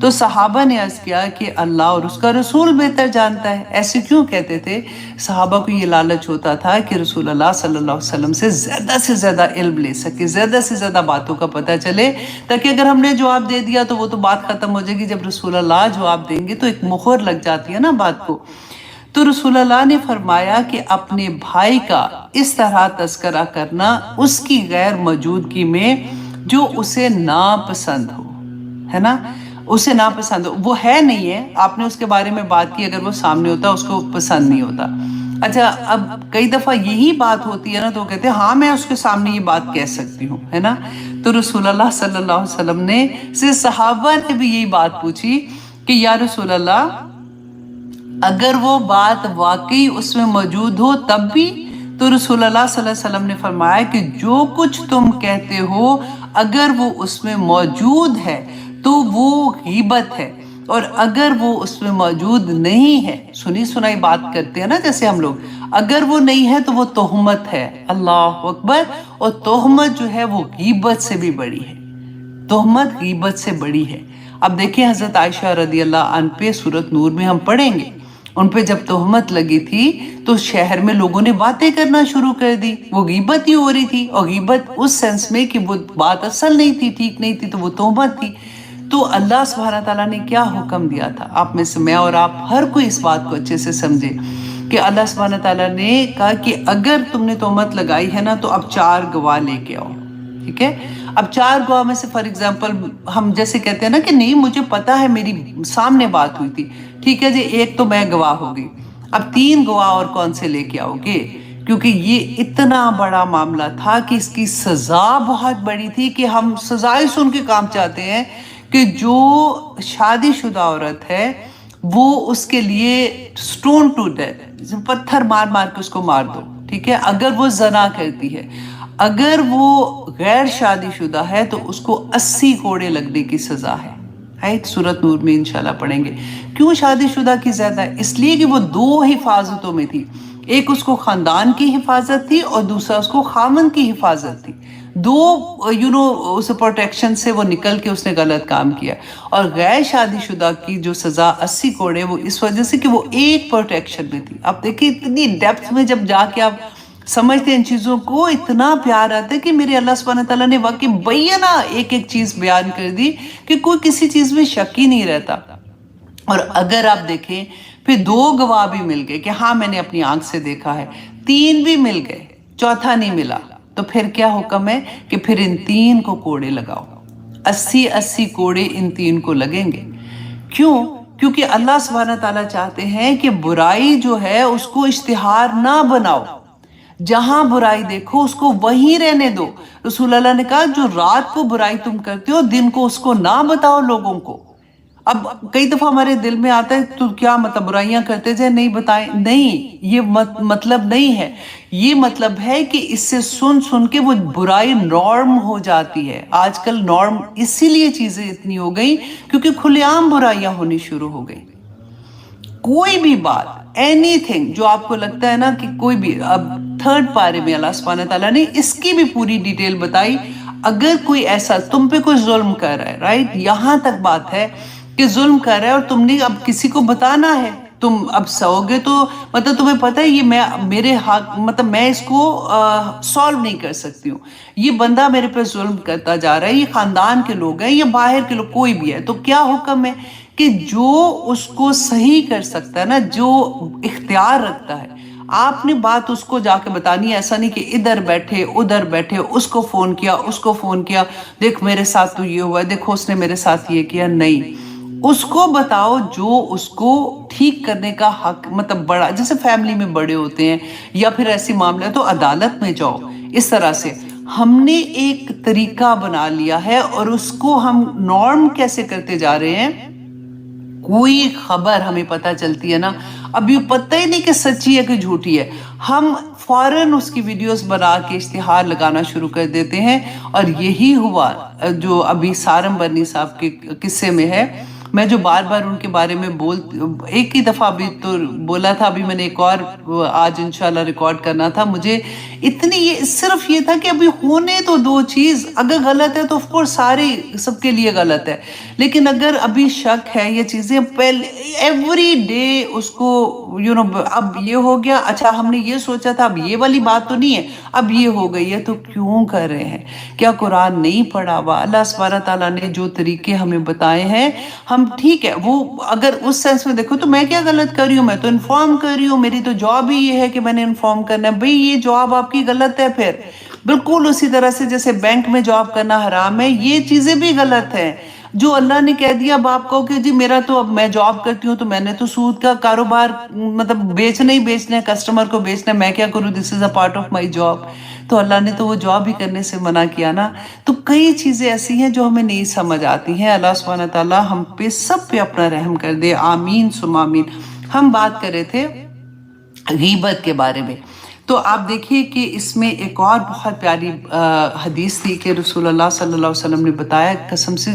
تو صحابہ نے عرض کیا کہ اللہ اور اس کا رسول بہتر جانتا ہے. ایسے کیوں کہتے تھے؟ صحابہ کو یہ لالچ ہوتا تھا کہ رسول اللہ صلی اللہ علیہ وسلم سے زیادہ علم لے سکے، زیادہ سے زیادہ باتوں کا پتہ چلے، تاکہ اگر ہم نے جواب دے دیا تو وہ تو بات ختم ہو جائے گی. جب رسول اللہ جواب دیں گے تو ایک مہر لگ جاتی ہے نا بات کو. تو رسول اللہ نے فرمایا کہ اپنے بھائی کا اس طرح تذکرہ کرنا اس کی غیر موجودگی میں جو اسے ناپسند ہو، ہے نا، اسے ناپسند ہو. وہ ہے نہیں ہے، آپ نے اس کے بارے میں بات کی، اگر وہ سامنے ہوتا اس کو پسند نہیں ہوتا. اچھا اب کئی دفعہ یہی بات ہوتی ہے نا، تو وہ کہتے ہیں ہاں میں اس کے سامنے یہ بات کہہ سکتی ہوں، ہے نا. تو رسول اللہ صلی اللہ علیہ وسلم نے سے صحابہ نے بھی یہی بات پوچھی کہ یا رسول اللہ اگر وہ بات واقعی اس میں موجود ہو تب بھی؟ تو رسول اللہ صلی اللہ علیہ وسلم نے فرمایا کہ جو کچھ تم کہتے ہو اگر وہ اس میں موجود ہے تو وہ غیبت ہے، اور اگر وہ اس میں موجود نہیں ہے، سنی سنائی بات کرتے ہیں نا جیسے ہم لوگ، اگر وہ نہیں ہے تو وہ تہمت ہے. اللہ اکبر. اور تہمت جو ہے وہ غیبت سے بھی بڑی ہے، تہمت غیبت سے بڑی ہے. اب دیکھیں حضرت عائشہ رضی اللہ عنہ پہ سورۃ نور میں ہم پڑھیں گے، ان پہ جب تہمت لگی تھی تو شہر میں لوگوں نے باتیں کرنا شروع کر دی، وہ غیبت ہی ہو رہی تھی. اور غیبت اس سینس میں کہ وہ بات اصل نہیں تھی، ٹھیک نہیں تھی، تو وہ تہمت تھی. تو اللہ سبحانہ تعالیٰ نے کیا حکم دیا تھا؟ آپ میں سے میں اور آپ ہر کوئی اس بات کو اچھے سے سمجھے کہ اللہ سبحانہ تعالیٰ نے کہا کہ اگر تم نے تہمت لگائی ہے نا تو اب 4 گواہ لے کے آؤ. ٹھیک ہے، اب 4 گواہ میں سے فار ایگزامپل ہم جیسے کہتے ہیں نا کہ نہیں مجھے پتا ہے میری سامنے بات ہوئی تھی، ٹھیک ہے جی، ایک تو میں گواہ ہو گئی، اب 3 گواہ اور کون سے لے کے آؤ گے؟ کیونکہ یہ اتنا بڑا معاملہ تھا کہ اس کی سزا بہت بڑی تھی کہ ہم سزائے سن کے کام چاہتے ہیں کہ جو شادی شدہ عورت ہے وہ اس کے لیے سٹون ٹو ڈیتھ، پتھر مار مار کے اس کو مار دو. ٹھیک ہے، اگر وہ زنا کرتی ہے، اگر وہ غیر شادی شدہ ہے تو اس کو 80 کوڑے لگنے کی سزا ہے. سورۃ نور میں انشاءاللہ پڑھیں گے. کیوں شادی شدہ کی زیادہ ہے؟ اس لیے کہ وہ 2 حفاظتوں میں تھی، ایک اس کو خاندان کی حفاظت تھی اور دوسرا اس کو خامن کی حفاظت تھی. 2 اس پروٹیکشن سے وہ نکل کے اس نے غلط کام کیا. اور غیر شادی شدہ کی جو سزا 80 کوڑے وہ اس وجہ سے کہ وہ ایک پروٹیکشن میں تھی. اب دیکھیں اتنی ڈیپتھ میں جب جا کے آپ سمجھتے ہیں ان چیزوں کو، اتنا پیار آتا ہے کہ میرے اللہ سبحانہ تعالیٰ نے واقعی بینہ ایک ایک چیز بیان کر دی کہ کوئی کسی چیز میں شک ہی نہیں رہتا. اور اگر آپ دیکھیں پھر 2 گواہ بھی مل گئے کہ ہاں میں نے اپنی آنکھ سے دیکھا ہے، 3 بھی مل گئے، چوتھا نہیں ملا، تو پھر کیا حکم ہے کہ پھر ان 3 کو کوڑے لگاؤ. 80 کوڑے ان 3 کو لگیں گے. کیوں؟ کیونکہ اللہ سبحانہ تعالیٰ چاہتے ہیں کہ برائی جو ہے اس کو اشتہار نہ بناؤ، جہاں برائی دیکھو اس کو وہیں رہنے دو. رسول اللہ نے کہا جو رات کو برائی تم کرتے ہو دن کو اس کو نہ بتاؤ لوگوں کو. اب کئی دفعہ ہمارے دل میں آتا ہے تو کیا مطلب برائیاں کرتے جائیں نہیں بتائیں؟ نہیں، یہ مطلب نہیں ہے. یہ مطلب ہے کہ اس سے سن سن کے وہ برائی نارم ہو جاتی ہے. آج کل نارم اسی لیے چیزیں اتنی ہو گئی کیونکہ کھلے عام برائیاں ہونی شروع ہو گئی. کوئی بھی بات، اینی تھنگ جو آپ کو لگتا ہے نا کہ کوئی بھی، اب 3rd پارے میں اللہ سبحانہ تعالیٰ نے اس کی بھی پوری ڈیٹیل بتائی. اگر کوئی ایسا تم پہ کوئی ظلم کر رہا ہے، رائٹ، یہاں تک بات ہے کہ ظلم کر رہا ہے اور تم نے اب کسی کو بتانا ہے، تم اب سو گے تو مطلب تمہیں پتہ ہے یہ میرے حق، مطلب میں اس کو سالو نہیں کر سکتی ہوں، یہ بندہ میرے پہ ظلم کرتا جا رہا ہے، یہ خاندان کے لوگ ہیں یا باہر کے لوگ کوئی بھی ہے، تو کیا حکم ہے کہ جو اس کو صحیح کر سکتا ہے نا، جو اختیار رکھتا ہے، آپ نے بات اس کو جا کے بتانی ہے، ایسا نہیں کہ ادھر بیٹھے اس کو فون کیا، دیکھ میرے ساتھ تو یہ ہوا ہے، دیکھو اس نے میرے ساتھ یہ کیا. نہیں، اس کو بتاؤ جو اس کو ٹھیک کرنے کا حق، مطلب بڑا، جیسے فیملی میں بڑے ہوتے ہیں یا پھر ایسی معاملہ تو عدالت میں جاؤ. اس طرح سے ہم نے ایک طریقہ بنا لیا ہے اور اس کو ہم نارم کیسے کرتے جا رہے ہیں. کوئی خبر ہمیں پتہ چلتی ہے نا، ابھی پتہ ہی نہیں کہ سچی ہے کہ جھوٹی ہے، ہم فوراً اس کی ویڈیوز بنا کے اشتہار لگانا شروع کر دیتے ہیں. اور یہی ہوا جو ابھی سارم برنی صاحب کے قصے میں ہے. میں جو بار بار ان کے بارے میں ایک ہی دفعہ ابھی تو بولا تھا، ابھی میں نے ایک اور آج انشاءاللہ ریکارڈ کرنا تھا. مجھے صرف یہ تھا کہ ابھی ہونے تو دو چیز، اگر غلط ہے تو آف کورس سارے سب کے لیے غلط ہے، لیکن اگر ابھی شک ہے یہ چیزیں پہلے ایوری ڈے اس کو اب یہ ہو گیا، اچھا ہم نے یہ سوچا تھا، اب یہ والی بات تو نہیں ہے، اب یہ ہو گئی ہے، تو کیوں کر رہے ہیں؟ کیا قرآن نہیں پڑھا ہوا؟ اللہ سبحانہ تعالیٰ نے جو طریقے ہمیں بتائے ہیں، ہم ٹھیک ہے وہ اگر اس سینس میں دیکھو تو میں کیا غلط کر رہی ہوں؟ میں تو انفارم کر رہی ہوں، میری تو جاب ہی یہ ہے کہ میں نے انفارم کرنا ہے. بھئی یہ جاب آپ کی غلط ہے. پھر بالکل اسی طرح سے جیسے بینک میں جاب کرنا حرام ہے، یہ چیزیں بھی غلط ہیں. جو اللہ نے کہہ دیا اب آپ کو کہ جی میرا تو اب میں جاب کرتی ہوں تو میں نے تو سود کا کاروبار مطلب بیچنا ہی بیچنا ہے، کسٹمر کو بیچنا ہے، میں کیا کروں، this is a part of my job. تو اللہ نے تو وہ جاب ہی کرنے سے منع کیا نا. تو کئی چیزیں ایسی ہیں جو ہمیں نہیں سمجھ آتی ہیں. اللہ سبحانہ تعالیٰ ہم پہ سب پہ اپنا رحم کر دے، آمین ثم آمین. ہم بات کر رہے تھے غیبت کے بارے میں، تو آپ دیکھیے کہ اس میں ایک اور بہت پیاری حدیث تھی کہ رسول اللہ صلی اللہ علیہ وسلم نے بتایا، قسم سے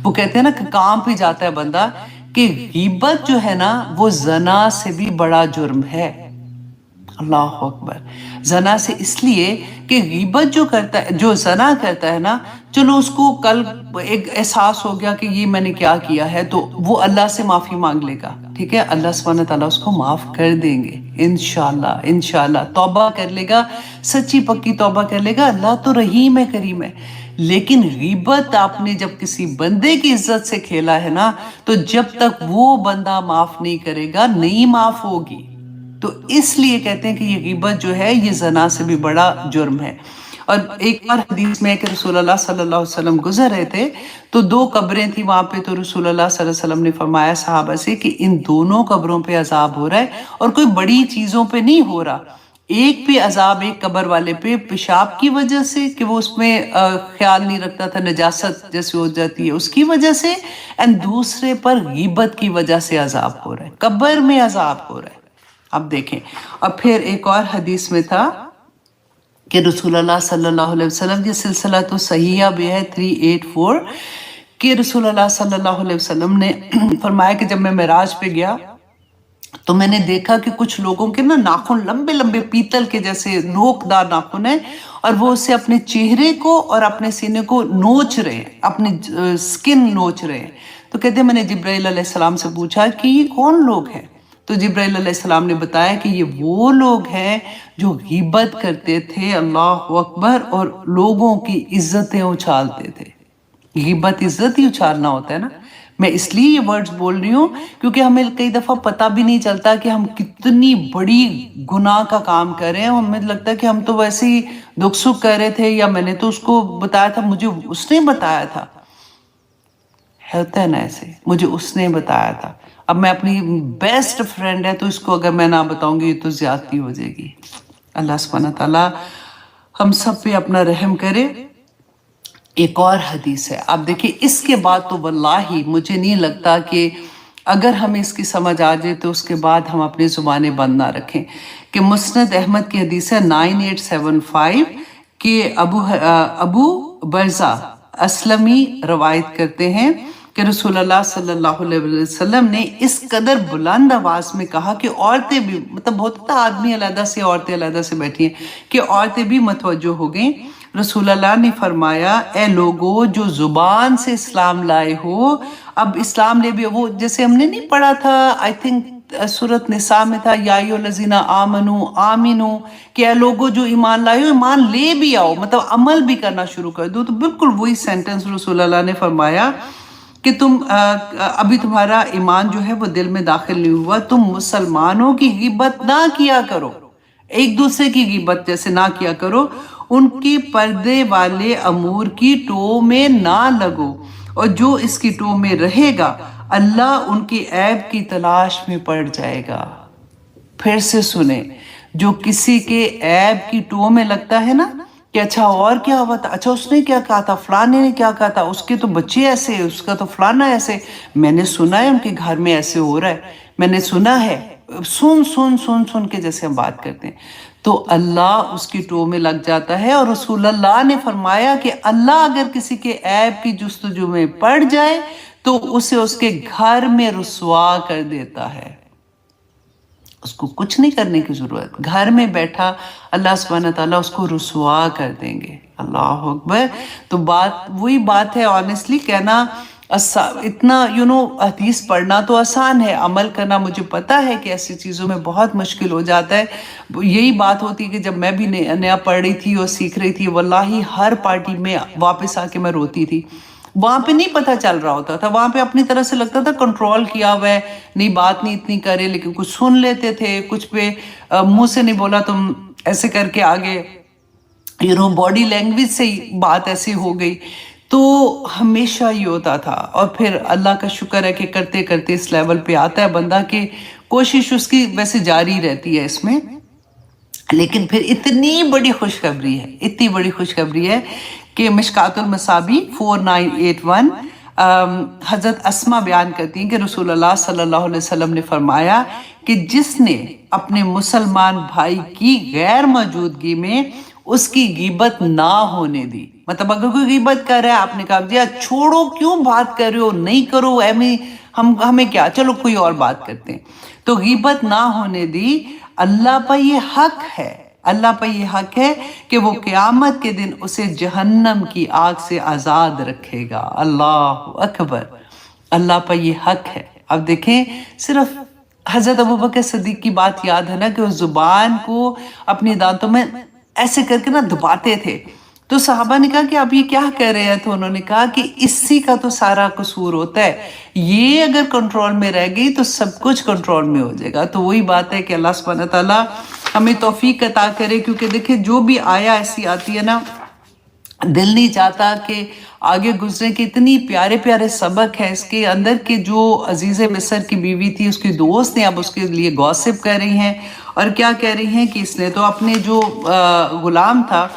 وہ کہتے ہیں نا کہ کام پہ جاتا ہے بندہ، کہ غیبت جو ہے نا وہ زنا سے بھی بڑا جرم ہے. اللہ اکبر. زنا سے اس لیے کہ غیبت جو کرتا ہے، جو زنا کرتا ہے نا، چلو اس کو کل ایک احساس ہو گیا کہ یہ میں نے کیا کیا ہے، تو وہ اللہ سے معافی مانگ لے گا، ٹھیک ہے، اللہ سبحانہ تعالیٰ اس کو معاف کر دیں گے انشاءاللہ. توبہ کر لے گا، سچی پکی توبہ کر لے گا، اللہ تو رحیم ہے، کریم ہے. لیکن غیبت آپ نے جب کسی بندے کی عزت سے کھیلا ہے نا، تو جب تک وہ بندہ معاف نہیں کرے گا نہیں معاف ہوگی. تو اس لیے کہتے ہیں کہ یہ غیبت جو ہے یہ زنا سے بھی بڑا جرم ہے. اور ایک اور حدیث میں کہ رسول اللہ صلی اللہ علیہ وسلم گزر رہے تھے تو دو قبریں تھیں وہاں پہ، تو رسول اللہ صلی اللہ علیہ وسلم نے فرمایا صحابہ سے کہ ان دونوں قبروں پہ عذاب ہو رہا ہے، اور کوئی بڑی چیزوں پہ نہیں ہو رہا. ایک پہ عذاب، ایک قبر والے پہ پیشاب کی وجہ سے کہ وہ اس میں خیال نہیں رکھتا تھا، نجاست جیسے ہو جاتی ہے اس کی وجہ سے، اور دوسرے پر غیبت کی وجہ سے عذاب ہو رہا ہے، قبر میں عذاب ہو رہا ہے. اب دیکھیں. اور پھر ایک اور حدیث میں تھا کہ رسول اللہ صلی اللہ علیہ وسلم، یہ سلسلہ تو صحیحہ بھی ہے 384، کہ رسول اللہ صلی اللہ علیہ وسلم نے فرمایا کہ جب میں معراج پہ گیا تو میں نے دیکھا کہ کچھ لوگوں کے نا ناخن لمبے لمبے پیتل کے جیسے نوک دار ناخن ہیں، اور وہ اسے اپنے چہرے کو اور اپنے سینے کو نوچ رہے ہیں، اپنی سکن نوچ رہے ہیں. تو کہتے ہیں میں نے جبرائیل علیہ السلام سے پوچھا کہ یہ کون لوگ ہیں؟ تو جبرائیل علیہ السلام نے بتایا کہ یہ وہ لوگ ہیں جو غیبت کرتے تھے، اللہ اکبر، اور لوگوں کی عزتیں اچھالتے تھے. غیبت عزت ہی اچھالنا ہوتا ہے نا. میں اس لیے یہ ورڈز بول رہی ہوں کیونکہ ہمیں کئی دفعہ پتہ بھی نہیں چلتا کہ ہم کتنی بڑی گناہ کا کام کر رہے ہیں. ہمیں لگتا ہے کہ ہم تو ویسے ہی دکھ سکھ کر رہے تھے، یا میں نے تو اس کو بتایا تھا، مجھے اس نے بتایا تھا. ہوتا ہے نا ایسے، مجھے اس نے بتایا تھا. اب میں اپنی بیسٹ فرینڈ ہے تو اس کو اگر میں نہ بتاؤں گی تو زیادتی ہو جائے گی. اللہ سبحانہ تعالیٰ ہم سب پہ اپنا رحم کرے. ایک اور حدیث ہے، آپ دیکھیں اس کے بعد تو واللہ مجھے نہیں لگتا کہ اگر ہمیں اس کی سمجھ آ جائے تو اس کے بعد ہم اپنی زبانیں بند نہ رکھیں. کہ مسند احمد کی حدیث ہے 9875 کہ ابو برزہ اسلمی روایت کرتے ہیں کہ رسول اللہ صلی اللہ علیہ وسلم نے اس قدر بلند آواز میں کہا کہ عورتیں بھی، مطلب ہوتا تھا آدمی علیحدہ سے عورتیں علیحدہ سے بیٹھی ہیں، کہ عورتیں بھی متوجہ ہو گئیں. رسول اللہ نے فرمایا اے لوگو جو زبان سے اسلام لائے ہو، اب اسلام لے بھی، وہ جیسے ہم نے نہیں پڑھا تھا آئی تھنک سورۃ نساء میں تھا یا ایھا الذین آمنوا آمنو، کہ اے لوگو جو ایمان لائے ہو ایمان لے بھی آؤ، مطلب عمل بھی کرنا شروع کر دو. تو بالکل وہی سینٹنس رسول اللہ نے فرمایا کہ تم ابھی تمہارا ایمان جو ہے وہ دل میں داخل نہیں ہوا، تم مسلمانوں کی غیبت نہ کیا کرو. ایک دوسرے کی غیبت جیسے نہ کیا کرو، ان کی پردے والے امور کی ٹو میں نہ لگو، اور جو اس کی ٹو میں رہے گا اللہ ان کی عیب کی تلاش میں پڑ جائے گا۔ پھر سے سنیں، جو کسی کے عیب کی ٹو میں لگتا ہے نا کہ اچھا اور کیا ہوا تھا، اچھا اس نے کیا کہا تھا، فلانے نے کیا کہا تھا، اس کے تو بچے ایسے، اس کا تو فلانا ایسے، میں نے سنا ہے ان کے گھر میں ایسے ہو رہا ہے، میں نے سنا ہے، سن سن سن سن کے جیسے ہم بات کرتے ہیں، تو اللہ اس کی ٹو میں لگ جاتا ہے۔ اور رسول اللہ نے فرمایا کہ اللہ اگر کسی کے عیب کی جستجو میں پڑ جائے تو اسے اس کے گھر میں رسوا کر دیتا ہے، اس کو کچھ نہیں کرنے کی ضرورت، گھر میں بیٹھا اللہ سبحانہ تعالیٰ اس کو رسوا کر دیں گے۔ اللہ اکبر۔ تو بات وہی بات ہے، آنیسٹلی کہنا اتنا حدیث پڑھنا تو آسان ہے، عمل کرنا مجھے پتا ہے کہ ایسی چیزوں میں بہت مشکل ہو جاتا ہے۔ یہی بات ہوتی ہے کہ جب میں بھی نیا پڑھ رہی تھی اور سیکھ رہی تھی، واللہ ہر پارٹی میں واپس آ کے میں روتی تھی، وہاں پہ نہیں پتہ چل رہا ہوتا تھا، وہاں پہ اپنی طرح سے لگتا تھا کنٹرول کیا ہوا ہے، نہیں بات نہیں اتنی کرے، لیکن کچھ سن لیتے تھے، کچھ پہ منہ سے نہیں بولا تم ایسے کر کے آگے باڈی لینگویج سے ہی بات ایسی ہو گئی، تو ہمیشہ یہ ہوتا تھا۔ اور پھر اللہ کا شکر ہے کہ کرتے کرتے اس لیول پہ آتا ہے بندہ کہ کوشش اس کی ویسے جاری رہتی ہے اس میں۔ لیکن پھر اتنی بڑی خوشخبری ہے، اتنی بڑی خوشخبری ہے کہ مشکات المصابی 4981 حضرت اسما بیان کرتی ہیں کہ رسول اللہ صلی اللہ علیہ وسلم نے فرمایا کہ جس نے اپنے مسلمان بھائی کی غیر موجودگی میں اس کی غیبت نہ ہونے دی، مطلب اگر کوئی غیبت کر رہا ہے، آپ نے کہا دیا چھوڑو، کیوں بات کر رہے ہو، نہیں کرو، ہمیں کیا، چلو کوئی اور بات کرتے ہیں، تو غیبت نہ ہونے دی، اللہ پر یہ حق ہے، اللہ پر یہ حق ہے کہ وہ قیامت کے دن اسے جہنم کی آگ سے آزاد رکھے گا۔ اللہ اکبر، اللہ پر یہ حق ہے۔ اب دیکھیں، صرف حضرت ابوبکر صدیق کی بات یاد ہے نا کہ وہ زبان کو اپنی دانتوں میں ایسے کر کے نا دباتے تھے، تو صحابہ نے کہا کہ آپ یہ کیا کہہ رہے ہیں، تو انہوں نے کہا کہ اسی کا تو سارا قصور ہوتا ہے، یہ اگر کنٹرول میں رہ گئی تو سب کچھ کنٹرول میں ہو جائے گا۔ تو وہی بات ہے کہ اللہ سبحانہ تعالیٰ ہمیں توفیق عطا کرے، کیونکہ دیکھیں جو بھی آیا ایسی آتی ہے نا، دل نہیں چاہتا کہ آگے گزرے، کہ اتنی پیارے پیارے سبق ہے اس کے اندر، کہ جو عزیز مصر کی بیوی تھی، اس کی دوست نے اب اس کے لیے گوسپ کر رہی ہیں، اور کیا کہہ رہی ہیں کہ اس نے تو اپنے جو غلام تھا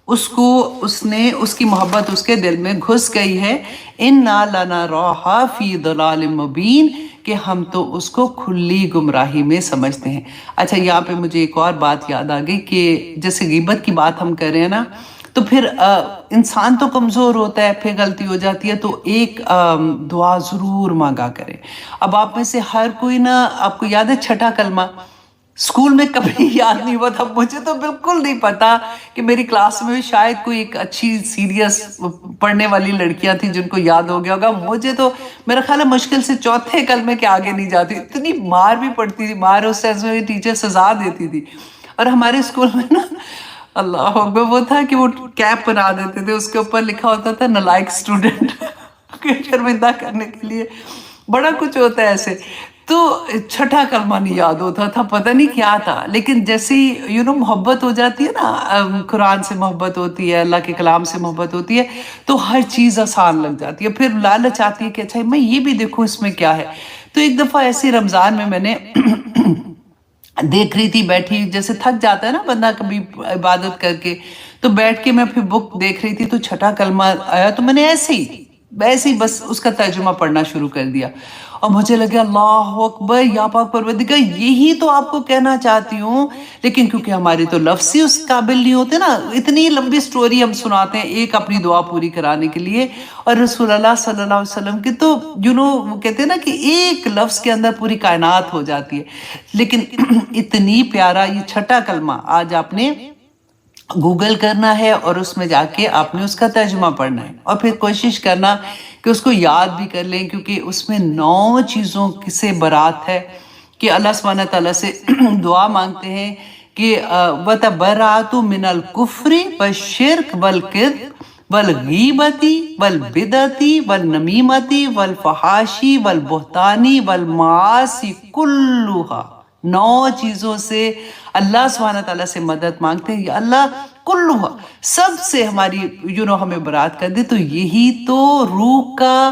اس نے اس کی محبت اس کے دل میں گھس گئی ہے، اِنَّا لَنَرَاهَا فِي ضَلَالٍ مُبِينٍ، کہ ہم تو اس کو کھلی گمراہی میں سمجھتے ہیں۔ اچھا، یہاں پہ مجھے ایک اور بات یاد آ گئی کہ جیسے غیبت کی بات ہم کر رہے ہیں نا، تو پھر انسان تو کمزور ہوتا ہے، پھر غلطی ہو جاتی ہے، تو ایک دعا ضرور مانگا کرے۔ اب آپ میں سے ہر کوئی نا، آپ کو یاد ہے چھٹا کلمہ؟ اسکول میں کبھی یاد نہیں ہوا تھا، مجھے تو بالکل نہیں پتا کہ میری کلاس میں شاید کوئی ایک اچھی سیریس پڑھنے والی لڑکیاں تھیں جن کو یاد ہو گیا ہوگا، مجھے تو میرا خیال ہے مشکل سے چوتھے کلمے کے آگے نہیں جاتی، اتنی مار بھی پڑتی تھی، مار اس سینس میں ٹیچر سزا دیتی تھی۔ اور ہمارے اسکول میں نا، اللہ اکبر، وہ تھا کہ وہ کیپ بنا دیتے تھے، اس کے اوپر لکھا ہوتا تھا نالائق اسٹوڈنٹ، شرمندہ کرنے کے لیے، بڑا کچھ ہوتا ہے ایسے۔ تو چھٹا کلمہ نہیں یاد ہوتا تھا، پتہ نہیں کیا تھا، لیکن جیسی محبت ہو جاتی ہے نا، قرآن سے محبت ہوتی ہے، اللہ کے کلام سے محبت ہوتی ہے، تو ہر چیز آسان لگ جاتی ہے، پھر لالچ آتی ہے کہ اچھا میں یہ بھی دیکھوں اس میں کیا ہے۔ تو ایک دفعہ ایسی رمضان میں نے دیکھ رہی تھی، بیٹھی، جیسے تھک جاتا ہے نا بندہ کبھی عبادت کر کے، تو بیٹھ کے میں پھر بک دیکھ رہی تھی، تو چھٹا کلمہ آیا، تو میں نے ایسے ہی بس اس کا ترجمہ پڑھنا شروع کر دیا، اور مجھے لگا اللہ اکبر، یا پاک پروردگار، یہی تو آپ کو کہنا چاہتی ہوں، لیکن کیونکہ ہمارے تو لفظ ہی اس قابل نہیں ہوتے نا، اتنی لمبی سٹوری ہم سناتے ہیں ایک اپنی دعا پوری کرانے کے لیے، اور رسول اللہ صلی اللہ علیہ وسلم کی تو وہ کہتے ہیں نا کہ ایک لفظ کے اندر پوری کائنات ہو جاتی ہے، لیکن اتنی پیارا یہ چھٹا کلمہ آج آپ نے گوگل کرنا ہے، اور اس میں جا کے آپ نے اس کا ترجمہ پڑھنا ہے، اور پھر کوشش کرنا کہ اس کو یاد بھی کر لیں، کیونکہ اس میں 9 چیزوں سے برات ہے کہ اللہ سبحانہ تعالیٰ سے دعا مانگتے ہیں کہ وَتَبَرَّأْتُ مِنَ الْكُفْرِ وَالشِّرْكِ وَالْكِذْبِ وَالْغِیبَةِ وَالْبِدْعَةِ وَالنَّمِیمَةِ وَالْفَحْشِ وَالْبُہْتَانِ وَالْمَعَاصِی كُلُّهَا۔ 9 چیزوں سے اللہ سبحانہ تعالیٰ سے مدد مانگتے ہیں، یا اللہ کلھا، سب سے ہماری ہمیں برات کر دے. تو یہی تو روح کا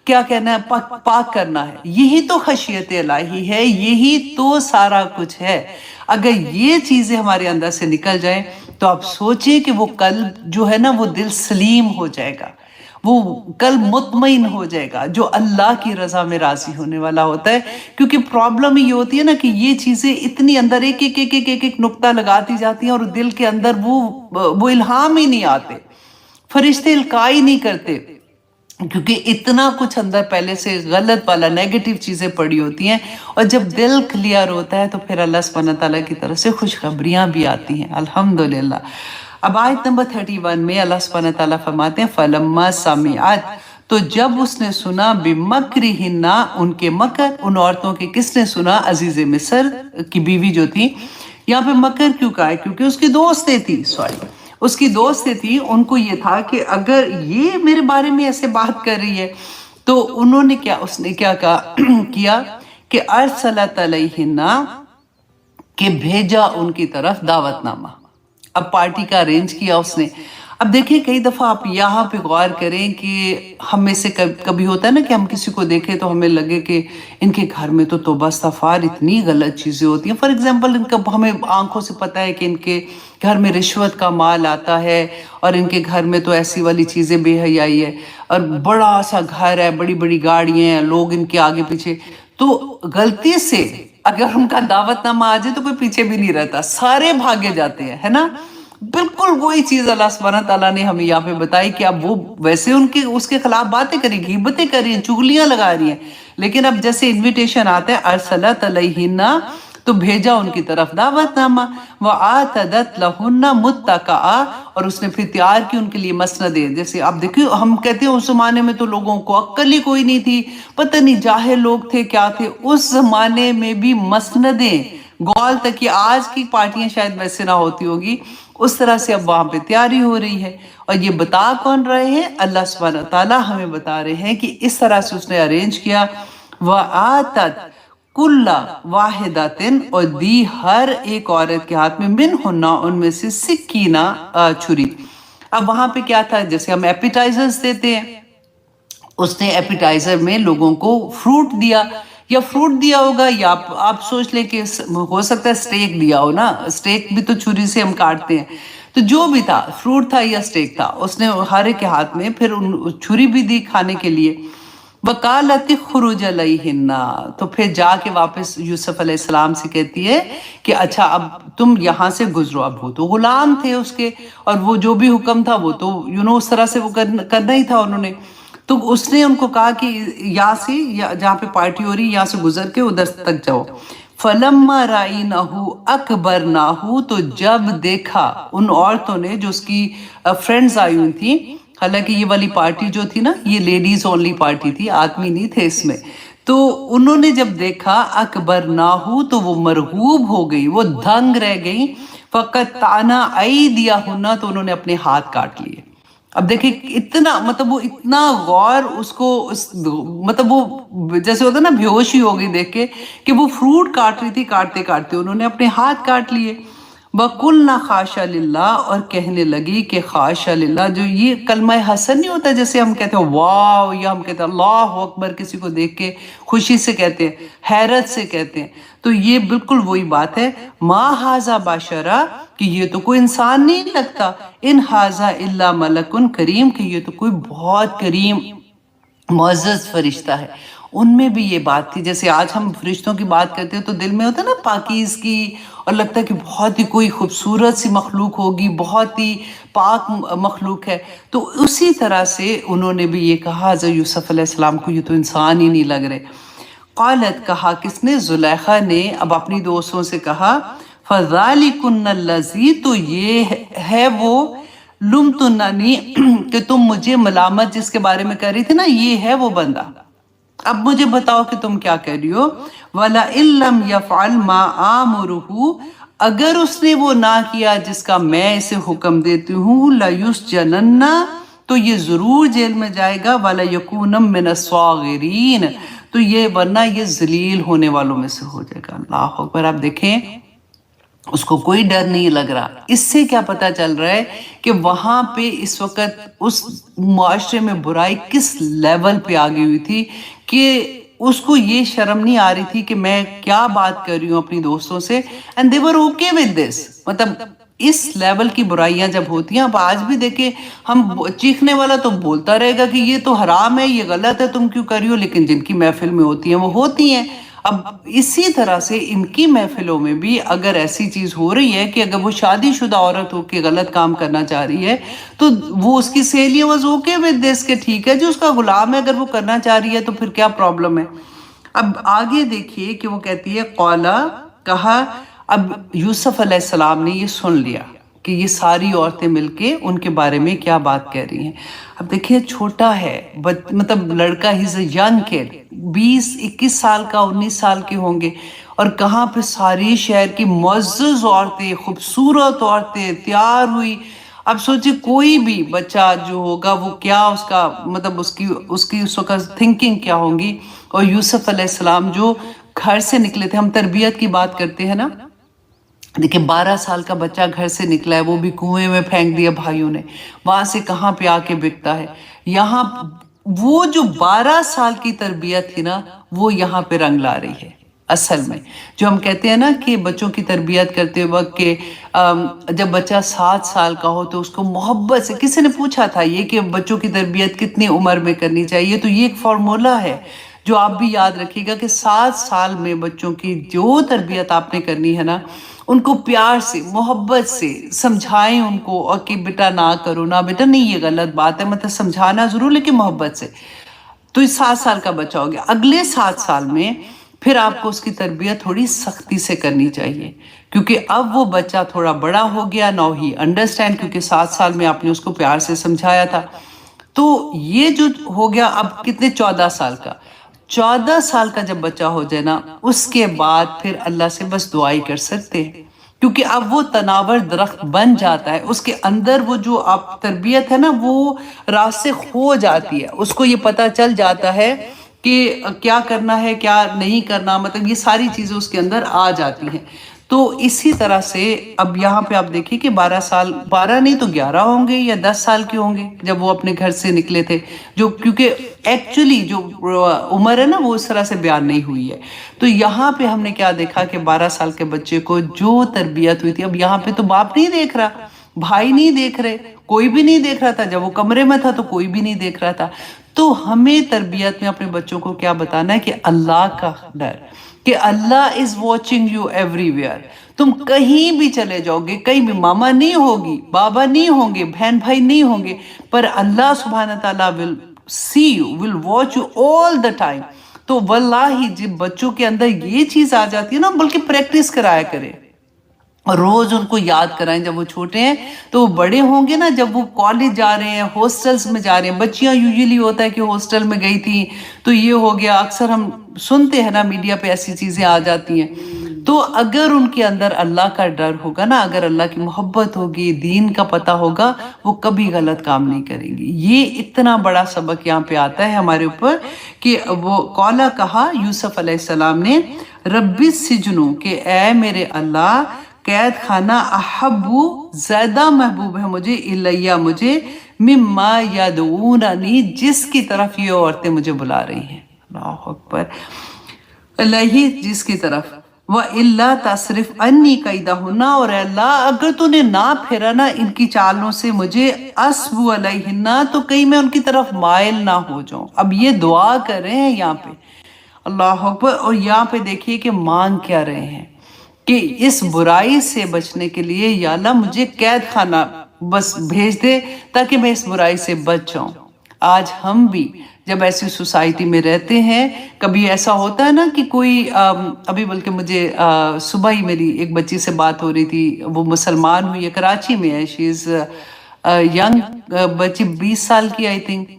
کیا کہنا ہے، پاک کرنا ہے، یہی تو خشیت الہی ہے، یہی تو سارا کچھ ہے. اگر یہ چیزیں ہمارے اندر سے نکل جائیں تو آپ سوچیں کہ وہ قلب جو ہے نا وہ دل سلیم ہو جائے گا، وہ قلب مطمئن ہو جائے گا جو اللہ کی رضا میں راضی ہونے والا ہوتا ہے. کیونکہ پرابلم یہ ہوتی ہے نا کہ یہ چیزیں اتنی اندر ایک ایک ایک ایک ایک ایک نقطہ لگاتی جاتی ہیں اور دل کے اندر وہ الہام ہی نہیں آتے، فرشتے القائی نہیں کرتے، کیونکہ اتنا کچھ اندر پہلے سے غلط والا نیگیٹو چیزیں پڑی ہوتی ہیں. اور جب دل کلیئر ہوتا ہے تو پھر اللہ سبحانہ تعالیٰ کی طرف سے خوشخبریاں بھی آتی ہیں، الحمدللہ. اب آیت نمبر 31 میں اللہ سبحانہ تعالیٰ فرماتے ہیں فَلَمَّا سَمِعَتْ، تو جب اس نے سنا بِمَكْرِهِنَّ، ان کے مکر، ان عورتوں کے کس نے سنا؟ عزیز مصر کی بیوی جو تھی. یہاں پہ مکر کیوں کہا ہے؟ کیونکہ اس کی دوستیں تھی، اس کی دوستیں تھی، ان کو یہ تھا کہ اگر یہ میرے بارے میں ایسے بات کر رہی ہے تو انہوں نے اس نے کیا کیا کہ ارسلت علیہن، کہ بھیجا ان کی طرف دعوت نامہ. اب پارٹی کا ارینج کیا اس نے. اب دیکھیں کئی دفعہ آپ یہاں پہ غور کریں کہ ہم میں سے کبھی ہوتا ہے نا کہ ہم کسی کو دیکھیں تو ہمیں لگے کہ ان کے گھر میں تو توبہ استغفار اتنی غلط چیزیں ہوتی ہیں. فار ایگزامپل ان کا ہمیں آنکھوں سے پتہ ہے کہ ان کے گھر میں رشوت کا مال آتا ہے اور ان کے گھر میں تو ایسی والی چیزیں بے حیائی ہے، اور بڑا سا گھر ہے، بڑی بڑی گاڑیاں ہیں، لوگ ان کے آگے پیچھے. تو غلطی سے اگر ان کا دعوت نامہ آ جائے تو کوئی پیچھے بھی نہیں رہتا، سارے بھاگے جاتے ہیں، ہے نا. بالکل وہی چیز اللہ سبحانہ تعالیٰ نے ہمیں یہاں پہ بتائی کہ اب وہ ویسے اس کے خلاف باتیں کری، غیبتیں کر رہی ہیں، چغلیاں لگا رہی ہیں، لیکن اب جیسے انویٹیشن آتا ہے ارسلت علیہن، تو بھیجا ان کی طرف دعوت نامہ. وَآتَدَتْ لَهُنَّ مُتَّكَأً، اور اس نے پھر تیار کی ان کے لیے مسندیں. جیسے آپ دیکھیں ہم کہتے ہیں اس زمانے میں تو لوگوں کو عقل ہی کوئی نہیں تھی، پتہ نہیں جاہل لوگ تھے کیا تھے، اس زمانے میں بھی مسندیں، گول تک کہ آج کی پارٹیاں شاید ویسے نہ ہوتی ہوگی، اس طرح سے اب وہاں پہ تیاری ہو رہی ہے. اور یہ بتا کون رہے ہیں؟ اللہ سبحانہ تعالیٰ ہمیں بتا رہے ہیں کہ اس طرح سے اس نے ارینج کیا. وَآتَتْ کُلَّ وَاحِدَةٍ، اور دی ہر ایک عورت کے ہاتھ میں منہن، ان میں سے سکینہ، چھری. اب وہاں پہ کیا تھا؟ جیسے ہم ایپیٹائزرز دیتے ہیں، اس نے ایپیٹائزر میں لوگوں کو فروٹ دیا، یا فروٹ دیا ہوگا، یا آپ سوچ لیں کہ ہو سکتا ہے سٹیک دیا ہو نا، سٹیک بھی تو چھری سے ہم کاٹتے ہیں. تو جو بھی تھا، فروٹ تھا یا سٹیک تھا، اس نے ہر ایک کے ہاتھ میں پھر چھری بھی دی کھانے کے لیے. وَقَالَتِ خُرُجَ عَلَيْهِنَّ، تو پھر جا کے واپس یوسف علیہ السلام سے کہتی ہے کہ اچھا اب تم یہاں سے گزرو. اب وہ تو غلام تھے اس کے، اور وہ جو بھی حکم تھا وہ تو اس طرح سے وہ کرنا ہی تھا انہوں نے. تو اس نے ان کو کہا کہ یہاں سے جہاں پہ پارٹی ہو رہی یہاں سے گزر کے ادھر تک جاؤ. فَلَمَّا رَأَيْنَهُ أَكْبَرْنَاهُ، تو جب دیکھا ان عورتوں نے جو اس کی فرینڈز آئی ہوئی تھیں، حالانکہ یہ والی پارٹی جو تھی نا یہ لیڈیز اونلی پارٹی تھی، آدمی نہیں تھے اس میں. تو انہوں نے جب دیکھا اکبرناہو، تو وہ مرغوب ہو گئی، وہ دھنگ رہ گئی. فَقَطَّعْنَا أَيْدِيَهُنَّ، تو انہوں نے اپنے ہاتھ کاٹ لیے. اب دیکھیں اتنا مطلب وہ اتنا غور اس کو مطلب وہ جیسے ہوتا ہے نا بیہوشی ہو گئی دیکھ کے کہ وہ فروٹ کاٹ رہی تھی، کاٹتے کاٹتے انہوں نے اپنے ہاتھ کاٹ لیے. وَقُلْنَا خَاشَ لِلَّهِ، اور کہنے لگی کہ خاشا للہ، جو یہ کلمہ حسن نہیں ہوتا جیسے ہم کہتے ہیں واو، یا ہم کہتے ہیں اللہ اکبر، کسی کو دیکھ کے خوشی سے کہتے ہیں، حیرت سے کہتے ہیں، تو یہ بالکل وہی بات ہے. ما ھذا بشرا، کہ یہ تو کوئی انسان نہیں لگتا، ان ھذا الا ملک کریم، کہ یہ تو کوئی بہت کریم معزز فرشتہ ہے. ان میں بھی یہ بات تھی، جیسے آج ہم فرشتوں کی بات کرتے ہیں تو دل میں ہوتا ہے نا پاکیزگی، اور لگتا ہے کہ بہت ہی کوئی خوبصورت سی مخلوق ہوگی، بہت ہی پاک مخلوق ہے. تو اسی طرح سے انہوں نے بھی یہ کہا حضرت یوسف علیہ السلام کو، یہ تو انسان ہی نہیں لگ رہے. قالت، کہا کس نے؟ زلیخا نے. اب اپنی دوستوں سے کہا فَذَلِكُنَّ الَّذِي، تو یہ ہے وہ لُمْتُنَّنِي، کہ تم مجھے ملامت جس کے بارے میں کر رہی تھی نا، یہ ہے وہ بندہ. اب مجھے بتاؤ کہ تم کیا کہہ رہی ہو. وَلَئِن لَّمْ يَفْعَلْ مَا آمُرُهُ، اگر اس نے وہ نہ کیا جس کا میں اسے حکم دیتی ہوں، لَيُسْجَنَنَّ، تو یہ ضرور جیل میں جائے گا. وَلَيَكُونَ مِنَ الصَّاغِرِينَ، تو یہ ورنہ یہ ذلیل ہونے والوں میں سے ہو جائے گا. اللہ اکبر. آپ دیکھیں اس کو کوئی ڈر نہیں لگ رہا. اس سے کیا پتا چل رہا ہے کہ وہاں پہ اس وقت اس معاشرے میں برائی کس لیول پہ آگئی ہوئی تھی کہ اس کو یہ شرم نہیں آ رہی تھی کہ میں کیا بات کر رہی ہوں اپنی دوستوں سے. And they were okay with this. مطلب اس لیول کی برائیاں جب ہوتی ہیں. اب آج بھی دیکھیں ہم چیخنے والا تو بولتا رہے گا کہ یہ تو حرام ہے, یہ غلط ہے, تم کیوں کر رہی ہو, لیکن جن کی محفل میں ہوتی ہیں وہ ہوتی ہیں. اب اسی طرح سے ان کی محفلوں میں بھی اگر ایسی چیز ہو رہی ہے کہ اگر وہ شادی شدہ عورت ہو کے غلط کام کرنا چاہ رہی ہے تو وہ اس کی سہیلیاں واز اوکے ود دس کہ ٹھیک ہے جو اس کا غلام ہے, اگر وہ کرنا چاہ رہی ہے تو پھر کیا پرابلم ہے. اب آگے دیکھیے کہ وہ کہتی ہے قولا کہا. اب یوسف علیہ السلام نے یہ سن لیا کہ یہ ساری عورتیں مل کے ان کے بارے میں کیا بات کہہ رہی ہیں. اب دیکھیں چھوٹا ہے, مطلب لڑکا ہی اے ینگ کڈ, 20-21 سال کا, 19 سال کے ہوں گے, اور کہاں پہ ساری شہر کی معزز عورتیں, خوبصورت عورتیں تیار ہوئی. اب سوچے کوئی بھی بچہ جو ہوگا وہ کیا اس کا مطلب اس کی اس وقت تھنکنگ کیا ہوں گی. اور یوسف علیہ السلام جو گھر سے نکلے تھے, ہم تربیت کی بات کرتے ہیں نا, دیکھیں 12 سال کا بچہ گھر سے نکلا ہے, وہ بھی کنویں میں پھینک دیا بھائیوں نے, وہاں سے کہاں پہ آ کے بکتا ہے. یہاں وہ جو 12 سال کی تربیت تھی نا وہ یہاں پہ رنگ لا رہی ہے. اصل میں جو ہم کہتے ہیں نا کہ بچوں کی تربیت کرتے وقت کہ جب بچہ 7 سال کا ہو تو اس کو محبت سے, کسی نے پوچھا تھا یہ کہ بچوں کی تربیت کتنی عمر میں کرنی چاہیے, تو یہ ایک فارمولا ہے جو آپ بھی یاد رکھیے گا کہ 7 سال میں بچوں کی جو تربیت آپ نے کرنی ہے نا, ان کو پیار سے محبت سے سمجھائیں ان کو, اور کہ بیٹا نہ کرو, نہ بیٹا نہیں یہ غلط بات ہے, مطلب سمجھانا ضرور لیکن محبت سے. تو یہ 7 سال کا بچہ ہو گیا. اگلے 7 سال میں پھر آپ کو اس کی تربیت تھوڑی سختی سے کرنی چاہیے, کیونکہ اب وہ بچہ تھوڑا بڑا ہو گیا, ناؤ ہی انڈرسٹینڈ, کیونکہ 7 سال میں آپ نے اس کو پیار سے سمجھایا تھا. تو یہ جو ہو گیا اب کتنے, 14 سال کا. 14 سال کا جب بچہ ہو جائے نا, اس کے بعد پھر اللہ سے بس دعائی کر سکتے ہیں, کیونکہ اب وہ تناور درخت بن جاتا ہے. اس کے اندر وہ جو آپ تربیت ہے نا وہ راسخ ہو جاتی ہے, اس کو یہ پتہ چل جاتا ہے کہ کیا کرنا ہے کیا نہیں کرنا, مطلب یہ ساری چیزیں اس کے اندر آ جاتی ہیں. تو اسی طرح سے اب یہاں پہ آپ دیکھیں کہ 12 سال, 12 نہیں تو 11 ہوں گے یا 10 سال کے ہوں گے جب وہ اپنے گھر سے نکلے تھے, جو کیونکہ ایکچولی جو عمر ہے نا وہ اس طرح سے بیان نہیں ہوئی ہے. تو یہاں پہ ہم نے کیا دیکھا کہ 12 سال کے بچے کو جو تربیت ہوئی تھی, اب یہاں پہ تو باپ نہیں دیکھ رہا, بھائی نہیں دیکھ رہے, کوئی بھی نہیں دیکھ رہا تھا. جب وہ کمرے میں تھا تو کوئی بھی نہیں دیکھ رہا تھا. تو ہمیں تربیت میں اپنے بچوں کو کیا بتانا ہے کہ اللہ کا ڈر, کہ اللہ is watching you everywhere. تم کہیں بھی چلے جاؤ گے, کہیں بھی ماما نہیں ہوگی, بابا نہیں ہوں گے, بہن بھائی نہیں ہوں گے, پر اللہ سبحانہ تعالیٰ will see you, will watch you all the time. تو واللہ جب بچوں کے اندر یہ چیز آ جاتی ہے نا, بلکہ پریکٹس کرایا کرے, روز ان کو یاد کرائیں. جب وہ چھوٹے ہیں تو وہ بڑے ہوں گے نا, جب وہ کالج جا رہے ہیں, ہاسٹلز میں جا رہے ہیں, بچیاں یوزلی ہوتا ہے کہ ہاسٹل میں گئی تھی تو یہ ہو گیا, اکثر ہم سنتے ہیں نا میڈیا پہ ایسی چیزیں آ جاتی ہیں. تو اگر ان کے اندر اللہ کا ڈر ہوگا نا, اگر اللہ کی محبت ہوگی, دین کا پتہ ہوگا, وہ کبھی غلط کام نہیں کریں گی. یہ اتنا بڑا سبق یہاں پہ آتا ہے ہمارے اوپر کہ وہ قولا کہا یوسف علیہ السلام نے, رب السجن, کہ اے میرے اللہ, قید خانہ احبو, زیادہ محبوب ہے مجھے, الیہ, مجھے, مما یدعوننی, جس کی طرف یہ عورتیں مجھے بلا رہی ہیں. اللہ اکبر. الیہ, جس کی طرف, وَإِلَّا تَصْرِفْ عَنِّي كَيْدَهُنَّ, اور اے اللہ اگر تو نے نہ پھیرا نا ان کی چالوں سے مجھے, أَصْبُ عَلَيْهِنَّ, تو کہیں میں ان کی طرف مائل نہ ہو جاؤں. اب یہ دعا کر رہے ہیں یہاں پہ, اللہ اکبر. اور یہاں پہ دیکھیے کہ مانگ کیا رہے ہیں کہ اس برائی سے بچنے کے لیے یا اللہ مجھے قید خانہ بس بھیج دے تاکہ میں اس برائی سے بچ جاؤں. آج ہم بھی جب ایسی سوسائٹی میں رہتے ہیں, کبھی ایسا ہوتا ہے نا کہ کوئی, ابھی بلکہ مجھے صبح ہی میری ایک بچی سے بات ہو رہی تھی, وہ مسلمان ہوئی ہے, کراچی میں ہے, شی از ینگ بچی, 20 سال کی آئی تھنک,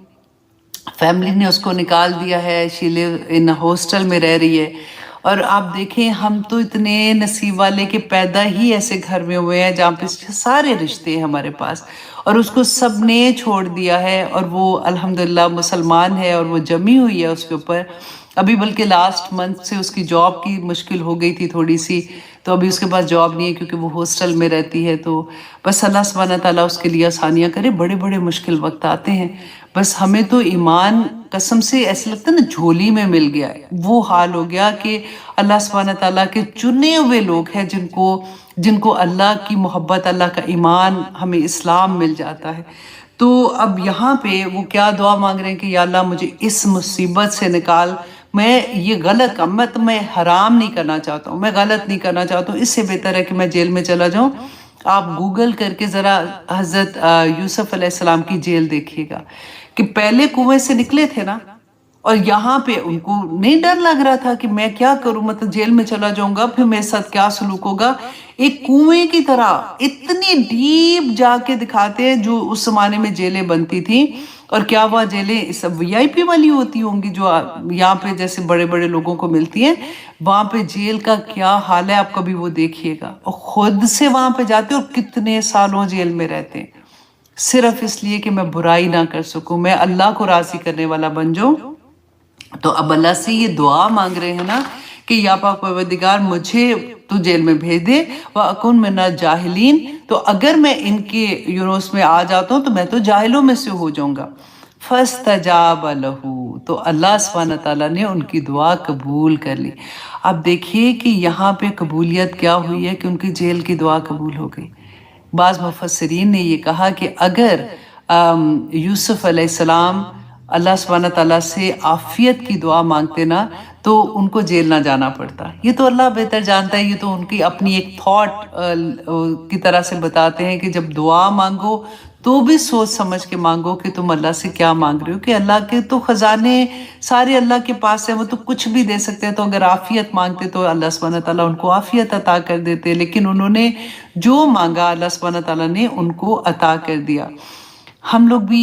فیملی نے اس کو نکال دیا ہے, شی لیو ان ہاسٹل میں رہ رہی ہے. اور آپ دیکھیں ہم تو اتنے نصیب والے کے پیدا ہی ایسے گھر میں ہوئے ہیں جہاں پہ سارے رشتے ہیں ہمارے پاس، اور اس کو سب نے چھوڑ دیا ہے، اور وہ الحمدللہ مسلمان ہے اور وہ جمی ہوئی ہے اس کے اوپر۔ ابھی بلکہ لاسٹ منتھ سے اس کی جاب کی مشکل ہو گئی تھی تھوڑی سی، تو ابھی اس کے پاس جاب نہیں ہے کیونکہ وہ ہاسٹل میں رہتی ہے۔ تو بس اللہ سبحانہ تعالیٰ اس کے لیے آسانیاں کرے، بڑے بڑے مشکل وقت آتے ہیں، بس ہمیں تو ایمان قسم سے ایسے لگتا ہے نا جھولی میں مل گیا ہے، وہ حال ہو گیا کہ اللہ سبحانہ تعالیٰ کے چنے ہوئے لوگ ہیں جن کو اللہ کی محبت، اللہ کا ایمان، ہمیں اسلام مل جاتا ہے۔ تو اب یہاں پہ وہ کیا دعا مانگ رہے ہیں کہ یا اللہ مجھے اس مصیبت سے نکال، میں یہ غلط کام، میں حرام نہیں کرنا چاہتا ہوں، میں غلط نہیں کرنا چاہتا ہوں، اس سے بہتر ہے کہ میں جیل میں چلا جاؤں۔ آپ گوگل کر کے ذرا حضرت یوسف علیہ السلام کی جیل دیکھیے گا کہ پہلے کنویں سے نکلے تھے نا، اور یہاں پہ ان کو نہیں ڈر لگ رہا تھا کہ میں کیا کروں، مطلب جیل میں چلا جاؤں گا پھر میرے ساتھ کیا سلوک ہوگا۔ ایک کنویں کی طرح اتنی ڈیپ جا کے دکھاتے ہیں جو اس زمانے میں جیلیں بنتی تھیں، اور کیا وہ جیلیں سب وی آئی پی والی ہوتی ہوں گی جو یہاں پہ جیسے بڑے بڑے لوگوں کو ملتی ہیں، وہاں پہ جیل کا کیا حال ہے آپ کبھی وہ دیکھیے گا، اور خود سے وہاں پہ جاتے اور کتنے سالوں جیل میں رہتے ہیں، صرف اس لیے کہ میں برائی نہ کر سکوں، میں اللہ کو راضی کرنے والا بن جاؤں۔ تو اب اللہ سے یہ دعا مانگ رہے ہیں نا کہ یا پاک پروردگار مجھے تو جیل میں بھیج دے، وَأَكُن مِنَ الْجَاهِلِينَ، تو اگر میں ان کے اس میں آ جاتا ہوں تو میں تو جاہلوں میں سے ہو جاؤں گا۔ فَاسْتَجَابَ لَهُ، تو اللہ سبحانہ تعالیٰ نے ان کی دعا قبول کر لی۔ اب دیکھیے کہ یہاں پہ قبولیت کیا ہوئی ہے کہ ان کی جیل کی دعا قبول ہو گئی۔ بعض مفسرین نے یہ کہا کہ اگر یوسف علیہ السلام اللہ سبحانہ تعالیٰ سے عافیت کی دعا مانگتے نا تو ان کو جیل نہ جانا پڑتا۔ یہ تو اللہ بہتر جانتا ہے، یہ تو ان کی اپنی ایک تھاٹ کی طرح سے بتاتے ہیں کہ جب دعا مانگو تو بھی سوچ سمجھ کے مانگو کہ تم اللہ سے کیا مانگ رہے ہو، کہ اللہ کے تو خزانے سارے اللہ کے پاس ہیں، وہ تو کچھ بھی دے سکتے ہیں۔ تو اگر عافیت مانگتے تو اللہ سبحانہ تعالیٰ ان کو عافیت عطا کر دیتے، لیکن انہوں نے جو مانگا اللہ سبحانہ تعالیٰ نے ان کو عطا کر دیا۔ ہم لوگ بھی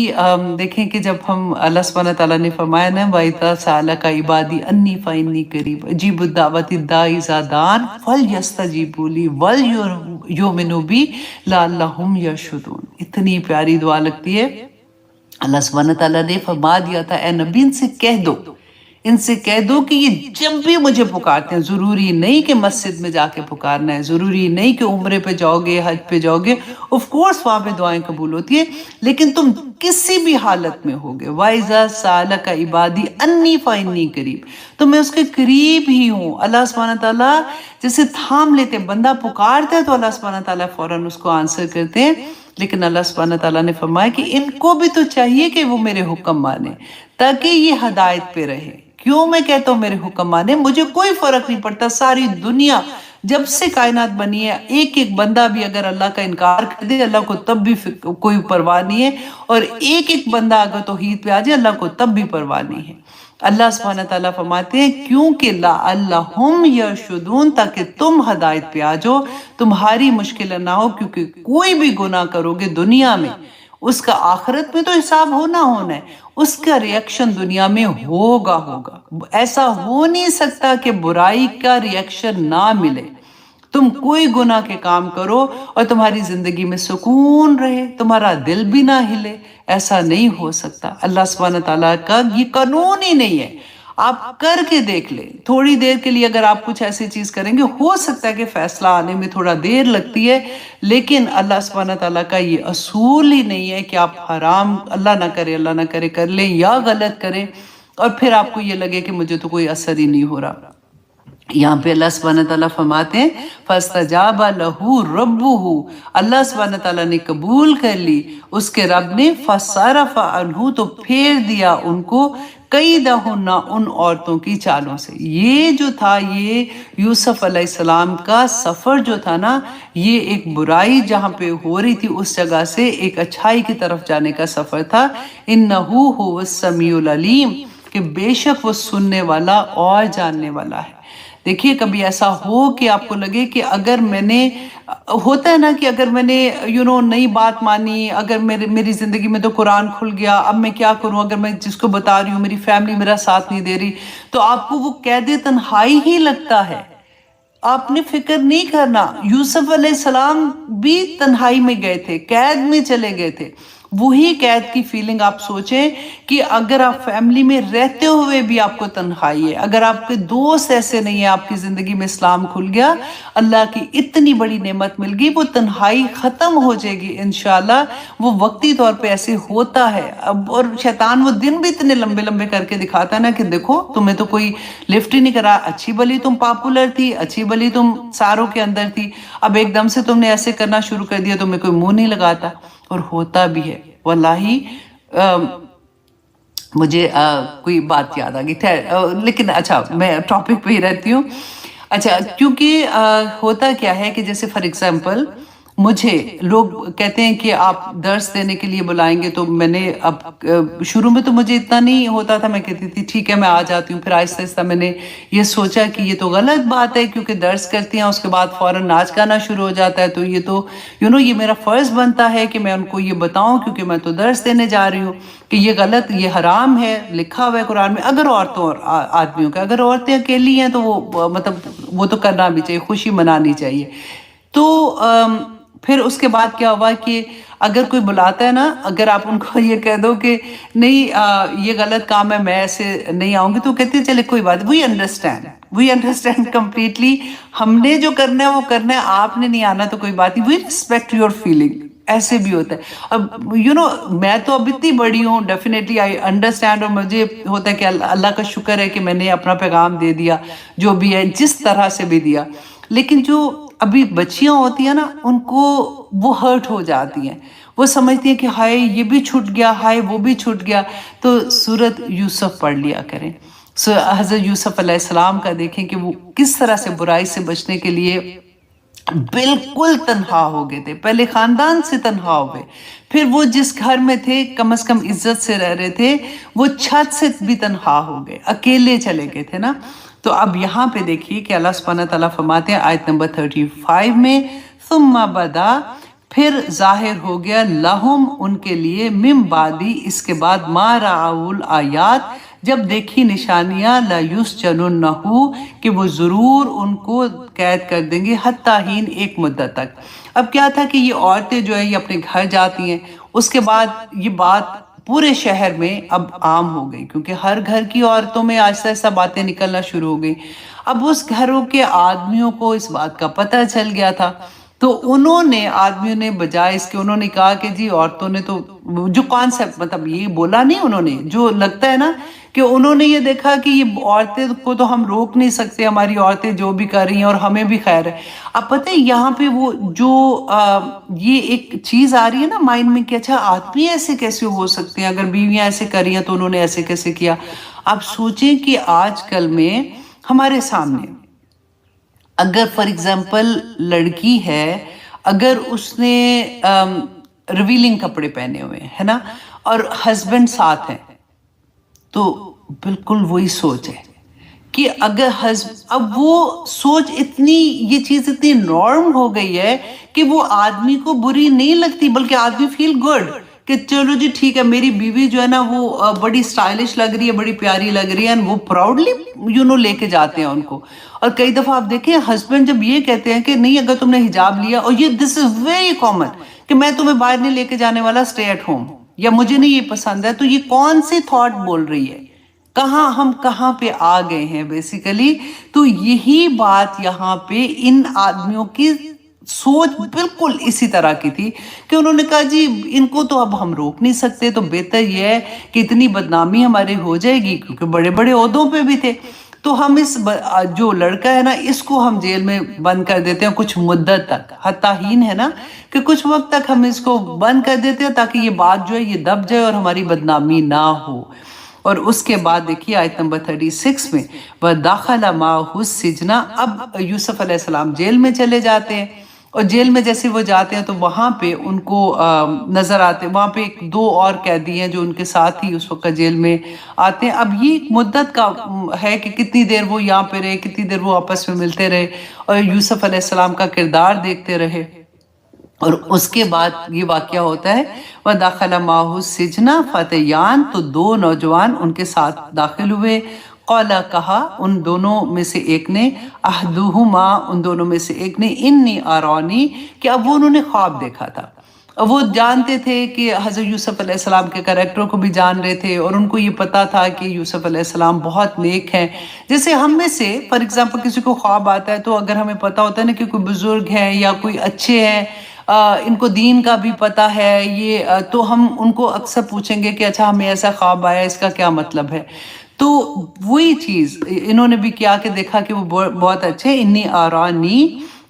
دیکھیں کہ جب ہم اللہ سبحانہ تعالیٰ نے فرمایا نا وَإِذَا سَأَلَكَ عِبَادِي أَنِّي فَإِنِّي قَرِيبٌ أُجِيبُ دَعْوَةَ الدَّاعِ إِذَا دَعَانِ فَلْيَسْتَجِيبُوا لِي وَلْيُؤْمِنُوا بِي لَعَلَّهُمْ يَرْشُدُونَ۔ اتنی پیاری دعا لگتی ہے۔ اللہ سبحانہ تعالیٰ نے فرما دیا تھا اے نبی ان سے کہہ دو، ان سے کہہ دو کہ یہ جب بھی مجھے پکارتے ہیں، ضروری نہیں کہ مسجد میں جا کے پکارنا ہے، ضروری نہیں کہ عمرے پہ جاؤ گے، حج پہ جاؤ گے، آف کورس وہاں پہ دعائیں قبول ہوتی ہیں، لیکن تم کسی بھی حالت میں ہوگے وَإِذَا سَأَلَكَ عِبَادِي أَنِّي فَإِنِّي قَرِيبٌ، تو میں اس کے قریب ہی ہوں۔ اللہ سبحانہ تعالیٰ جیسے تھام لیتے ہیں، بندہ پکارتا ہے تو اللہ سبحانہ تعالیٰ فوراً اس کو آنسر کرتے ہیں، لیکن اللہ سبحانہ تعالیٰ نے فرمایا کہ ان کو بھی تو چاہیے کہ وہ میرے حکم مانے تاکہ یہ ہدایت پہ رہے۔ کیوں میں کہتا ہوں میرے حکم مانے؟ مجھے کوئی فرق نہیں پڑتا، ساری دنیا جب سے کائنات بنی ہے ایک ایک بندہ بھی اگر اللہ کا انکار کر دے اللہ کو تب بھی کوئی پرواہ نہیں ہے، اور ایک ایک بندہ اگر توحید پہ آ جائے اللہ کو تب بھی پرواہ نہیں ہے۔ اللہ سبحانہ تعالیٰ فرماتے ہیں کیونکہ لعلہم یرشدون، تاکہ تم ہدایت پہ آ جاؤ، تمہاری مشکل نہ ہو، کیونکہ کوئی بھی گناہ کرو گے دنیا میں اس کا آخرت میں تو حساب ہونا ہے، اس کا ریئیکشن دنیا میں ہوگا۔ ایسا ہو نہیں سکتا کہ برائی کا ریئیکشن نہ ملے۔ تم کوئی گناہ کے کام کرو اور تمہاری زندگی میں سکون رہے، تمہارا دل بھی نہ ہلے، ایسا نہیں ہو سکتا۔ اللہ سبحانہ تعالیٰ کا یہ قانون ہی نہیں ہے۔ آپ کر کے دیکھ لیں، تھوڑی دیر کے لیے اگر آپ کچھ ایسی چیز کریں گے ہو سکتا ہے کہ فیصلہ آنے میں تھوڑا دیر لگتی ہے، لیکن اللہ سبحانہ تعالیٰ کا یہ اصول ہی نہیں ہے کہ آپ حرام اللہ نہ کرے کر لیں یا غلط کریں اور پھر آپ کو یہ لگے کہ مجھے تو کوئی اثر ہی نہیں ہو رہا۔ یہاں پہ اللہ سبحانہ تعالیٰ فرماتے ہیں فَاسْتَجَابَ لَهُ رَبُّهُ، اللہ سبحانہ تعالیٰ نے قبول کر لی اس کے رب نے، فَصَرَفَ عَنْهُ، تو پھیر دیا ان کو، قَيْدَهُنَّ، ان عورتوں کی چالوں سے۔ یہ جو تھا یہ یوسف علیہ السلام کا سفر جو تھا نا، یہ ایک برائی جہاں پہ ہو رہی تھی اس جگہ سے ایک اچھائی کی طرف جانے کا سفر تھا۔ إِنَّهُ هُوَ السَّمِيعُ الْعَلِيمُ، کہ بے شک وہ سننے والا اور جاننے والا ہے۔ دیکھیے کبھی ایسا ہو کہ آپ کو لگے کہ اگر میں نے ہوتا ہے نا کہ اگر میں نے نئی بات مانی، اگر میری زندگی میں تو قرآن کھل گیا، اب میں کیا کروں، اگر میں جس کو بتا رہی ہوں میری فیملی میرا ساتھ نہیں دے رہی، تو آپ کو وہ قید تنہائی ہی لگتا ہے. آپ نے فکر نہیں کرنا، یوسف علیہ السلام بھی تنہائی میں گئے تھے، قید میں چلے گئے تھے. وہی قید کی فیلنگ آپ سوچیں کہ اگر آپ فیملی میں رہتے ہوئے بھی آپ کو تنہائی ہے، اگر آپ کے دوست ایسے نہیں ہیں، آپ کی زندگی میں اسلام کھل گیا، اللہ کی اتنی بڑی نعمت مل گئی، وہ تنہائی ختم ہو جائے گی انشاءاللہ. وہ وقتی طور پہ ایسے ہوتا ہے. اور شیطان وہ دن بھی اتنے لمبے لمبے کر کے دکھاتا ہے نا کہ دیکھو تمہیں تو کوئی لفٹ ہی نہیں کرا، اچھی بلی تم پاپولر تھی، اچھی بلی تم ساروں کے اندر تھی، اب ایک دم سے تم نے ایسے کرنا شروع کر دیا، تمہیں کوئی منہ نہیں لگاتا. اور ہوتا بھی ہے واللہ. مجھے کوئی بات یاد آ گئی، لیکن اچھا میں ٹاپک پہ ہی رہتی ہوں. اچھا کیونکہ ہوتا کیا ہے کہ جیسے فار ایگزامپل مجھے لوگ کہتے ہیں کہ آپ درس دینے کے لیے بلائیں گے، تو میں نے اب شروع میں تو مجھے اتنا نہیں ہوتا تھا، میں کہتی تھی ٹھیک ہے میں آ جاتی ہوں. پھر آہستہ آہستہ میں نے یہ سوچا کہ یہ تو غلط بات ہے، کیونکہ درس کرتی ہیں اس کے بعد فوراً ناچ گانا شروع ہو جاتا ہے، تو یہ تو یہ میرا فرض بنتا ہے کہ میں ان کو یہ بتاؤں، کیونکہ میں تو درس دینے جا رہی ہوں، کہ یہ غلط، یہ حرام ہے، لکھا ہوا ہے قرآن میں. اگر عورتوں اور آدمیوں کا، اگر عورتیں اکیلی ہیں تو وہ مطلب وہ تو کرنا بھی چاہیے، خوشی منانی چاہیے. تو پھر اس کے بعد کیا ہوا کہ اگر کوئی بلاتا ہے نا، اگر آپ ان کو یہ کہہ دو کہ نہیں یہ غلط کام ہے، میں ایسے نہیں آؤں گی، تو کہتے ہیں چلے کوئی بات، وی انڈرسٹینڈ کمپلیٹلی، ہم نے جو کرنا ہے وہ کرنا ہے، آپ نے نہیں آنا تو کوئی بات نہیں، وی ریسپیکٹ یور فیلنگ. ایسے بھی ہوتا ہے. اب میں تو اب اتنی بڑی ہوں، ڈیفینیٹلی آئی انڈرسٹینڈ، اور مجھے ہوتا ہے کہ اللہ کا شکر ہے کہ میں نے اپنا پیغام دے دیا جو بھی ہے، جس طرح سے بھی دیا. لیکن جو ابھی بچیاں ہوتی ہیں نا، ان کو وہ ہرٹ ہو جاتی ہیں، وہ سمجھتی ہیں کہ ہائے یہ بھی چھٹ گیا، ہائے وہ بھی چھٹ گیا. تو سورۃ یوسف پڑھ لیا کریں. حضرت یوسف علیہ السلام کا دیکھیں کہ وہ کس طرح سے برائی سے بچنے کے لیے بالکل تنہا ہو گئے تھے. پہلے خاندان سے تنہا ہو گئے، پھر وہ جس گھر میں تھے کم از کم عزت سے رہ رہے تھے، وہ چھت سے بھی تنہا ہو گئے، اکیلے چلے گئے تھے نا. تو اب یہاں پہ دیکھیے کہ اللہ سبحانہ تعالیٰ فرماتے ہیں آیت نمبر 35 میں، ثم بدا، پھر ظاہر ہو گیا، لہم ان کے لیے، من بعدی اس کے بعد، ما رعوا الآیات جب دیکھی نشانیاں، لَيُسْجَنُنَّهُ کہ وہ ضرور ان کو قید کر دیں گے، حتیٰ ہین ایک مدت تک. اب کیا تھا کہ یہ عورتیں جو ہے یہ اپنے گھر جاتی ہیں، اس کے بعد یہ بات پورے شہر میں اب عام ہو گئی، کیونکہ ہر گھر کی عورتوں میں آہستہ آہستہ باتیں نکلنا شروع ہو گئی. اب اس گھروں کے آدمیوں کو اس بات کا پتہ چل گیا تھا، تو انہوں نے، آدمیوں نے بجائے اس کے، انہوں نے کہا کہ جی عورتوں نے تو جو کانسیپٹ، مطلب یہ بولا نہیں انہوں نے، جو لگتا ہے نا کہ انہوں نے یہ دیکھا کہ یہ عورتیں کو تو ہم روک نہیں سکتے، ہماری عورتیں جو بھی کر رہی ہیں اور ہمیں بھی خیر ہے. اب پتہ ہے یہاں پہ وہ جو یہ ایک چیز آ رہی ہے نا مائنڈ میں کہ اچھا آدمی ایسے کیسے ہو سکتے ہیں، اگر بیویاں ایسے کر رہی ہیں تو انہوں نے ایسے کیسے کیا. اب سوچیں کہ آج کل میں ہمارے سامنے اگر فار ایگزامپل لڑکی ہے، اگر اس نے ریویلنگ کپڑے پہنے ہوئے ہیں نا، اور ہسبینڈ ساتھ ہیں، تو بالکل وہی سوچ ہے کہ اگر اب وہ سوچ اتنی، یہ چیز اتنی نارم ہو گئی ہے کہ وہ آدمی کو بری نہیں لگتی، بلکہ آدمی فیل گڈ کہ چلو جی ٹھیک ہے، میری بیوی جو ہے نا وہ بڑی سٹائلش لگ رہی ہے، بڑی پیاری لگ رہی ہے، وہ پراؤڈلی لے کے جاتے ہیں ان کو. اور کئی دفعہ آپ دیکھیں ہسبینڈ جب یہ کہتے ہیں کہ نہیں اگر تم نے حجاب لیا، اور یہ دس از ویری کامن کہ میں تمہیں باہر نہیں لے کے جانے والا، اسٹے ایٹ ہوم، یا مجھے نہیں یہ پسند ہے، تو یہ کون سی تھاٹ بول رہی ہے، ہم کہاں پہ آ گئے ہیں بیسیکلی. تو یہی بات یہاں پہ ان آدمیوں کی سوچ بالکل اسی طرح کی تھی کہ انہوں نے کہا جی ان کو تو اب ہم روک نہیں سکتے، تو بہتر یہ ہے کہ اتنی بدنامی ہمارے ہو جائے گی، کیونکہ بڑے بڑے عہدوں پہ بھی تھے، تو ہم اس جو لڑکا ہے نا اس کو ہم جیل میں بند کر دیتے ہیں کچھ مدت تک، حتیٰ ہین ہے نا کہ کچھ وقت تک ہم اس کو بند کر دیتے ہیں تاکہ یہ بات جو ہے یہ دب جائے اور ہماری بدنامی نہ ہو. اور اس کے بعد دیکھیے آیت نمبر 36 میں، وَدَخَلَ مَعَهُ السِّجْنَ، اب یوسف علیہ السلام جیل میں چلے جاتے ہیں، اور جیل میں جیسے وہ جاتے ہیں تو وہاں پہ ان کو نظر آتے ہیں، وہاں پہ ایک دو اور قیدی ہیں جو ان کے ساتھ ہی اس وقت جیل میں آتے ہیں۔ اب یہ ایک مدت کا ہے کہ کتنی دیر وہ یہاں پہ رہے، کتنی دیر وہ آپس میں ملتے رہے اور یوسف علیہ السلام کا کردار دیکھتے رہے۔ اور اس کے بعد یہ واقعہ ہوتا ہے وَدَخَلَ مَعَهُ السِّجْنَ فَتَيَّانِ، تو دو نوجوان ان کے ساتھ داخل ہوئے۔ قَالَ، کہا ان دونوں میں سے ایک نے، أَحْدُهُمَا، ان دونوں میں سے ایک نے، إِنِّي أَرَانِي، کہ اب وہ انہوں نے خواب دیکھا تھا۔ اب وہ جانتے تھے کہ حضرت یوسف علیہ السلام کے کریکٹر کو بھی جان رہے تھے اور ان کو یہ پتا تھا کہ یوسف علیہ السلام بہت نیک ہیں۔ جیسے ہم میں سے فار ایگزامپل کسی کو خواب آتا ہے تو اگر ہمیں پتا ہوتا ہے نا کہ کوئی بزرگ ہیں یا کوئی اچھے ہیں، ان کو دین کا بھی پتہ ہے، یہ تو ہم ان کو اکثر پوچھیں گے کہ اچھا ہمیں ایسا خواب آیا، اس کا کیا مطلب ہے۔ تو وہی چیز انہوں نے بھی کیا کہ دیکھا کہ وہ بہت اچھے، انی آرانی،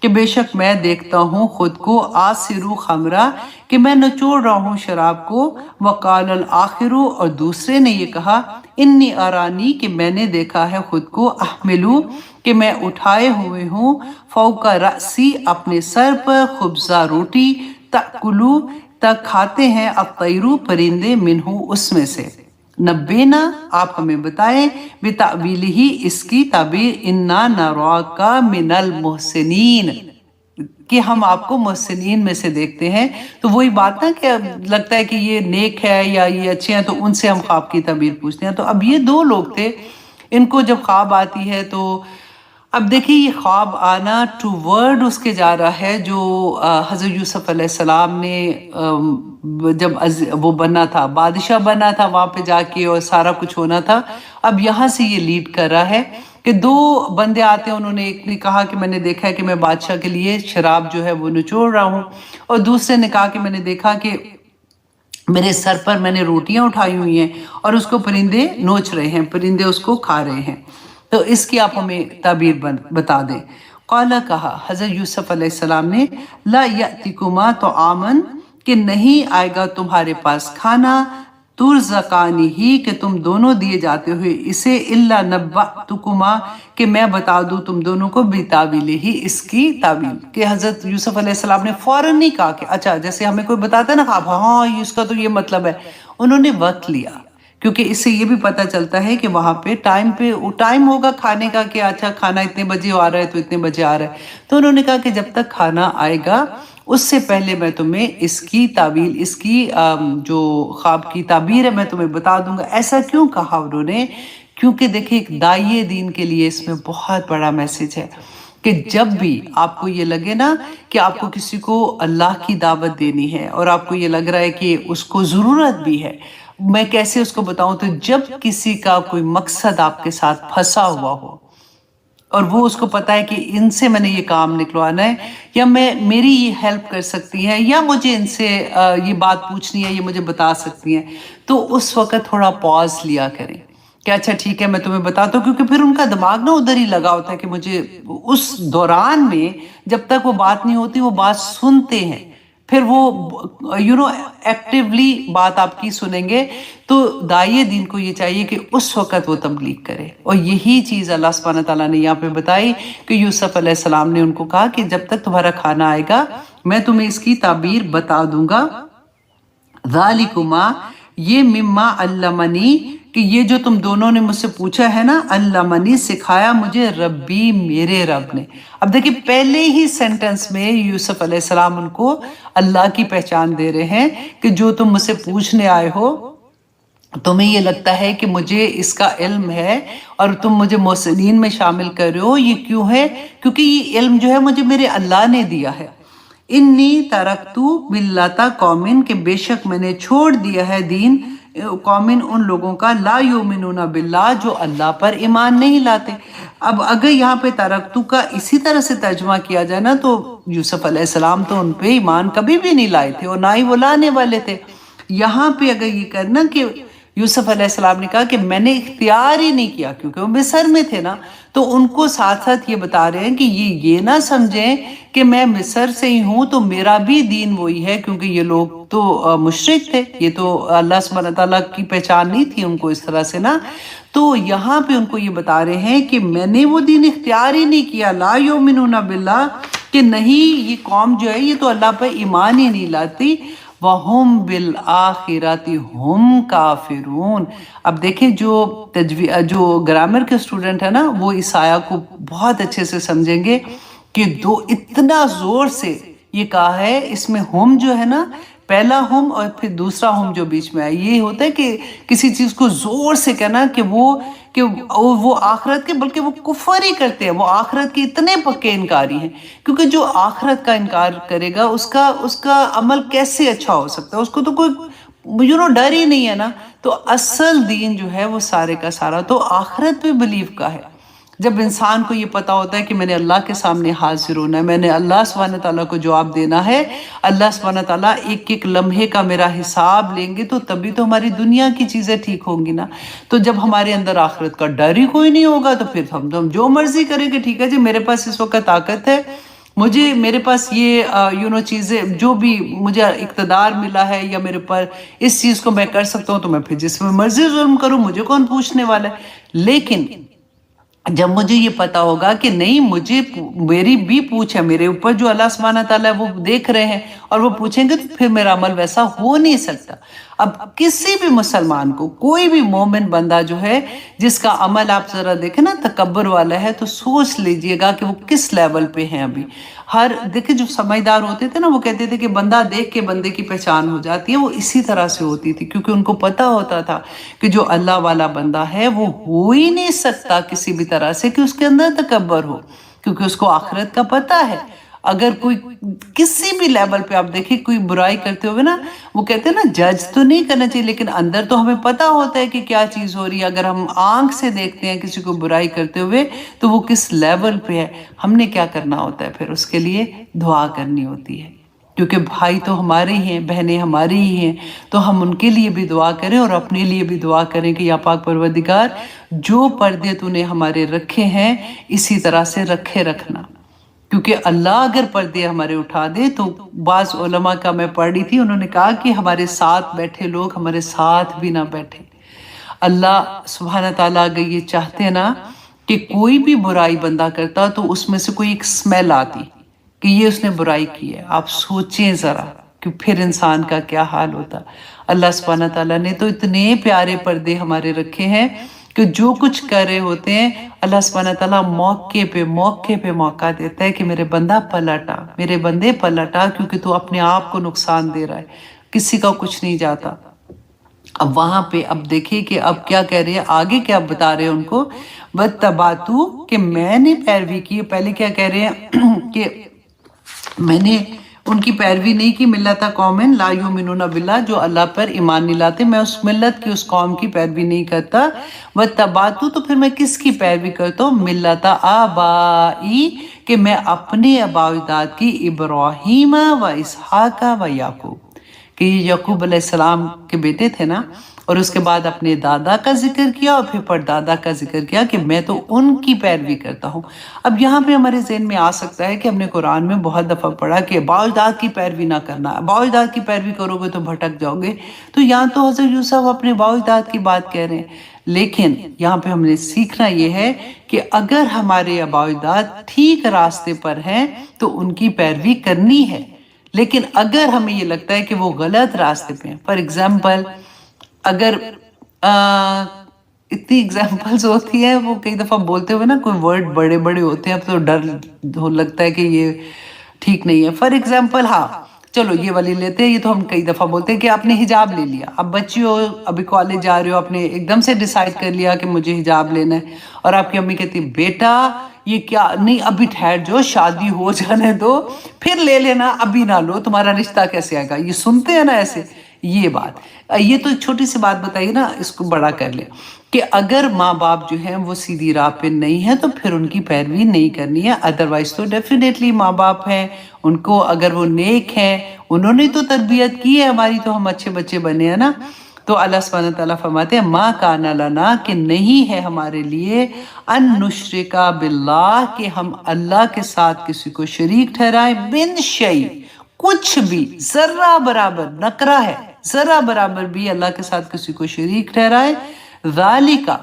کہ بے شک میں دیکھتا ہوں خود کو، آسرو خمرہ، کہ میں نچوڑ رہا ہوں شراب کو، وقال الآخر، اور دوسرے نے یہ کہا، انی آرانی، کہ میں نے دیکھا ہے خود کو، احملو، کہ میں اٹھائے ہوئے ہوں، فوق رأسی، اپنے سر پر، خبزہ روٹی، تأکلو، تک کھاتے ہیں، الطیرو، پرندے، منہو، اس میں سے۔ نبینا، آپ ہمیں بتائیں، بتأویلہ، اس کی تعبیر، انا نراک من المحسنین، کہ ہم آپ کو محسنین میں سے دیکھتے ہیں۔ تو وہی بات نا کہ لگتا ہے کہ یہ نیک ہے یا یہ اچھے ہیں تو ان سے ہم خواب کی تعبیر پوچھتے ہیں۔ تو اب یہ دو لوگ تھے، ان کو جب خواب آتی ہے تو اب دیکھیں یہ خواب آنا ٹو ورڈ اس کے جا رہا ہے جو حضرت یوسف علیہ السلام نے جب وہ بننا تھا، بادشاہ بننا تھا وہاں پہ جا کے اور سارا کچھ ہونا تھا، اب یہاں سے یہ لیڈ کر رہا ہے کہ دو بندے آتے ہیں، انہوں نے، ایک نے کہا کہ میں نے دیکھا ہے کہ میں بادشاہ کے لیے شراب جو ہے وہ نچوڑ رہا ہوں، اور دوسرے نے کہا کہ میں نے دیکھا کہ میرے سر پر میں نے روٹیاں اٹھائی ہوئی ہیں اور اس کو پرندے نوچ رہے ہیں، پرندے اس کو کھا رہے ہیں۔ تو اس کی آپ ہمیں تعبیر بتا دیں۔ قال، کہا حضرت یوسف علیہ السلام نے، لا یأتکما طعاما، کہ نہیں آئے گا تمہارے پاس کھانا، ترزقانی ہی، کہ تم دونوں دیے جاتے ہوئے اسے، الا نبأتکما، کہ میں بتا دوں تم دونوں کو، بتاویلہ ہی، اس کی تعبیر، کہ حضرت یوسف علیہ السلام نے فوراً نہیں کہا کہ اچھا، جیسے ہمیں کوئی بتاتا ہے نا خواب، ہاں اس کا تو یہ مطلب ہے، انہوں نے وقت لیا، کیونکہ اس سے یہ بھی پتہ چلتا ہے کہ وہاں پہ ٹائم ہوگا کھانے کا، کہ اچھا کھانا اتنے بجے آ رہا ہے تو اتنے بجے آ رہا ہے، تو انہوں نے کہا کہ جب تک کھانا آئے گا اس سے پہلے میں تمہیں اس کی تعبیر، اس کی جو خواب کی تعبیر ہے میں تمہیں بتا دوں گا۔ ایسا کیوں کہا انہوں نے؟ کیونکہ دیکھیں ایک داعیے دین کے لیے اس میں بہت بڑا میسج ہے کہ جب بھی آپ کو یہ لگے نا کہ آپ کو کسی کو اللہ کی دعوت دینی ہے اور آپ کو یہ لگ رہا ہے کہ اس کو ضرورت بھی ہے، میں کیسے اس کو بتاؤں، تو جب کسی کا کوئی مقصد آپ کے ساتھ پھنسا ہوا ہو اور وہ اس کو پتا ہے کہ ان سے میں نے یہ کام نکلوانا ہے، یا میری یہ ہیلپ کر سکتی ہیں، یا مجھے ان سے یہ بات پوچھنی ہے، یہ مجھے بتا سکتی ہیں، تو اس وقت تھوڑا پاز لیا کریں کہ اچھا ٹھیک ہے میں تمہیں بتاتا ہوں، کیونکہ پھر ان کا دماغ نا ادھر ہی لگا ہوتا ہے کہ مجھے اس دوران میں جب تک وہ بات نہیں ہوتی وہ بات سنتے ہیں، پھر وہ ایکٹیولی بات آپ کی سنیں گے۔ تو داعیے دین کو یہ چاہیے کہ اس وقت وہ تبلیغ کرے، اور یہی چیز اللہ سبحانہ تعالیٰ نے یہاں پہ بتائی کہ یوسف علیہ السلام نے ان کو کہا کہ جب تک تمہارا کھانا آئے گا میں تمہیں اس کی تعبیر بتا دوں گا۔ ذالکما، یہ مما علمنی، کہ یہ جو تم دونوں نے مجھ سے پوچھا ہے نا، علمنی، سکھایا مجھے، ربی، میرے رب نے۔ اب دیکھیں پہلے ہی سینٹنس میں یوسف علیہ السلام ان کو اللہ کی پہچان دے رہے ہیں کہ جو تم مجھ سے پوچھنے آئے ہو، تمہیں یہ لگتا ہے کہ مجھے اس کا علم ہے اور تم مجھے محسنین میں شامل کر رہے ہو، یہ کیوں ہے؟ کیونکہ یہ علم جو ہے مجھے میرے اللہ نے دیا ہے۔ انی ترکتو ملت قوم، کہ بے شک میں نے چھوڑ دیا ہے دین قوم، ان لوگوں کا، لا یؤمنون باللہ، جو اللہ پر ایمان نہیں لاتے۔ اب اگر یہاں پہ ترکتو کا اسی طرح سے ترجمہ کیا جائے نا تو یوسف علیہ السلام تو ان پہ ایمان کبھی بھی نہیں لائے تھے اور نہ ہی وہ لانے والے تھے۔ یہاں پہ اگر یہ کرنا کہ یوسف علیہ السلام نے کہا کہ میں نے اختیار ہی نہیں کیا، کیونکہ وہ مصر میں تھے نا، تو ان کو ساتھ ساتھ یہ بتا رہے ہیں کہ یہ نہ سمجھیں کہ میں مصر سے ہی ہوں تو میرا بھی دین وہی ہے، کیونکہ یہ لوگ تو مشرک تھے، یہ تو اللہ سبحانہ تعالیٰ کی پہچان نہیں تھی ان کو اس طرح سے نا۔ تو یہاں پہ ان کو یہ بتا رہے ہیں کہ میں نے وہ دین اختیار ہی نہیں کیا، لا یؤمنون باللہ، کہ نہیں یہ قوم جو ہے یہ تو اللہ پر ایمان ہی نہیں لاتی، وَهُمْ بِالْآخِرَةِ هُمْ کافرون۔ اب دیکھیں جو گرامر کے اسٹوڈنٹ ہے نا وہ اس آیا کو بہت اچھے سے سمجھیں گے کہ اتنا زور سے یہ کہا ہے، اس میں ہم جو ہے نا پہلا ہم اور پھر دوسرا ہم جو بیچ میں آئے، یہ ہوتا ہے کہ کسی چیز کو زور سے کہنا کہ وہ آخرت کے بلکہ وہ کفر ہی کرتے ہیں، وہ آخرت کے اتنے پکے انکاری ہیں، کیونکہ جو آخرت کا انکار کرے گا اس کا عمل کیسے اچھا ہو سکتا ہے، اس کو تو کوئی ڈر ہی نہیں ہے نا۔ تو اصل دین جو ہے وہ سارے کا سارا تو آخرت پہ بلیو کا ہے۔ جب انسان کو یہ پتا ہوتا ہے کہ میں نے اللہ کے سامنے حاضر ہونا ہے، میں نے اللہ سبحانہ تعالیٰ کو جواب دینا ہے، اللہ سبحانہ تعالیٰ ایک ایک لمحے کا میرا حساب لیں گے، تو تبھی تو ہماری دنیا کی چیزیں ٹھیک ہوں گی نا۔ تو جب ہمارے اندر آخرت کا ڈر ہی کوئی نہیں ہوگا تو پھر ہم جو مرضی کریں گے، ٹھیک ہے جی میرے پاس اس وقت طاقت ہے، میرے پاس یہ چیزیں جو بھی مجھے اقتدار ملا ہے یا میرے پر اس چیز کو میں کر سکتا ہوں، تو میں پھر جس میں مرضی ظلم کروں، مجھے کون پوچھنے والا ہے۔ لیکن جب مجھے یہ پتا ہوگا کہ نہیں میری بھی پوچھ ہے میرے اوپر، جو اللہ سبحانہ تعالیٰ وہ دیکھ رہے ہیں اور وہ پوچھیں گے، تو پھر میرا عمل ویسا ہو نہیں سکتا۔ اب کسی بھی مسلمان کو، کوئی بھی مومن بندہ جو ہے جس کا عمل آپ ذرا دیکھیں نا تکبر والا ہے، تو سوچ لیجئے گا کہ وہ کس لیول پہ ہیں ابھی۔ دیکھیں جو سمجھدار ہوتے تھے نا وہ کہتے تھے کہ بندہ دیکھ کے بندے کی پہچان ہو جاتی ہے، وہ اسی طرح سے ہوتی تھی، کیونکہ ان کو پتا ہوتا تھا کہ جو اللہ والا بندہ ہے وہ ہو ہی نہیں سکتا کسی بھی طرح سے کہ اس کے اندر تکبر ہو، کیونکہ اس کو آخرت کا پتا ہے۔ اگر کوئی کسی بھی لیول پہ آپ دیکھیں کوئی برائی کرتے ہوئے نا، وہ کہتے ہیں نا جج تو نہیں کرنا چاہیے، لیکن اندر تو ہمیں پتا ہوتا ہے کہ کیا چیز ہو رہی ہے۔ اگر ہم آنکھ سے دیکھتے ہیں کسی کو برائی کرتے ہوئے تو وہ کس لیول پہ ہے، ہم نے کیا کرنا ہوتا ہے؟ پھر اس کے لیے دعا کرنی ہوتی ہے، کیونکہ بھائی تو ہمارے ہی ہیں، بہنیں ہماری ہی ہیں، تو ہم ان کے لیے بھی دعا کریں اور اپنے لیے بھی دعا کریں کہ یا پاک پروردگار جو پردے تو نے ہمارے رکھے ہیں اسی طرح سے رکھے رکھنا، کیونکہ اللہ اگر پردے ہمارے اٹھا دے تو بعض علماء کا میں پڑھ رہی تھی، انہوں نے کہا کہ ہمارے ساتھ بیٹھے لوگ ہمارے ساتھ بھی نہ بیٹھے۔ اللہ سبحانہ تعالیٰ اگر یہ چاہتے نا کہ کوئی بھی برائی بندہ کرتا تو اس میں سے کوئی ایک سمیل آتی کہ یہ اس نے برائی کی ہے، آپ سوچیں ذرا کہ پھر انسان کا کیا حال ہوتا۔ اللہ سبحانہ تعالیٰ نے تو اتنے پیارے پردے ہمارے رکھے ہیں کہ جو کچھ کر رہے ہوتے ہیں اللہ سبحانہ تعالیٰ موقع پہ موقع دیتا ہے کہ میرے بندہ پلٹا، میرے بندے پلٹا، کیونکہ تو اپنے آپ کو نقصان دے رہا ہے، کسی کا کچھ نہیں جاتا۔ اب وہاں پہ اب دیکھیں کہ اب کیا کہہ رہے ہیں، آگے کیا بتا رہے ہیں ان کو، وَاتَّبَعْتُ کہ میں نے پیروی کی۔ پہلے کیا کہہ رہے ہیں کہ میں نے ان کی پیروی نہیں کی، ملت قوم لا یؤمنون باللہ، جو اللہ پر ایمان نہیں لاتے، میں اس ملت کی اس قوم کی پیروی نہیں کرتا۔ وَاتَّبَعْتُ تو پھر میں کس کی پیروی کرتا ہوں، ملت آبائی کہ میں اپنے آباء و اجداد کی، ابراہیم و اسحاق و یعقوب، کہ یہ یعقوب علیہ السلام کے بیٹے تھے نا، اور اس کے بعد اپنے دادا کا ذکر کیا اور پھر پردادا کا ذکر کیا کہ میں تو ان کی پیروی کرتا ہوں۔ اب یہاں پہ ہمارے ذہن میں آ سکتا ہے کہ ہم نے قرآن میں بہت دفعہ پڑھا کہ آباء و اجداد کی پیروی نہ کرنا، آباء و اجداد کی پیروی کرو گے تو بھٹک جاؤ گے، تو یہاں تو حضرت یوسف اپنے آباء و اجداد کی بات کہہ رہے ہیں۔ لیکن یہاں پہ ہم نے سیکھنا یہ ہے کہ اگر ہمارے آباء و اجداد ٹھیک راستے پر ہیں تو ان کی پیروی کرنی ہے، لیکن اگر ہمیں یہ لگتا ہے کہ وہ غلط راستے پہ ہیں، فار ایگزامپل اگر اتنی ایگزامپلز ہوتی ہیں، وہ کئی دفعہ بولتے ہوئے نا کوئی ورڈ بڑے بڑے ہوتے ہیں تو ڈر لگتا ہے کہ یہ ٹھیک نہیں ہے۔ فار ایگزامپل ہاں چلو یہ والی لیتے ہیں، یہ تو ہم کئی دفعہ بولتے ہیں کہ آپ نے حجاب لے لیا، اب بچی ہو ابھی کالج جا رہے ہو، آپ نے ایک دم سے ڈیسائیڈ کر لیا کہ مجھے حجاب لینا ہے، اور آپ کی امی کہتی بیٹا یہ کیا، نہیں ابھی ٹھہر جو، شادی ہو جانے دو پھر لے لینا، ابھی نہ لو، تمہارا رشتہ کیسے آئے گا، یہ سنتے ہیں نا ایسے۔ یہ بات، یہ تو ایک چھوٹی سی بات بتائیے نا، اس کو بڑا کر لیں کہ اگر ماں باپ جو ہیں وہ سیدھی راہ پہ نہیں ہے تو پھر ان کی پیروی نہیں کرنی ہے، ادروائز تو ڈیفینیٹلی ماں باپ ہیں، ان کو اگر وہ نیک ہیں، انہوں نے تو تربیت کی ہے ہماری، تو ہم اچھے بچے بنے ہیں نا۔ تو اللہ سبحانہ تعالیٰ فرماتے ہیں ما کان لنا کہ نہیں ہے ہمارے لیے ان نشرک باللہ کہ ہم اللہ کے ساتھ کسی کو شریک ٹھہرائیں، من شیء کچھ بھی، ذرہ برابر، نکرہ ہے، ذرہ برابر بھی اللہ کے ساتھ کسی کو شریک ٹھہرائے، ذالکا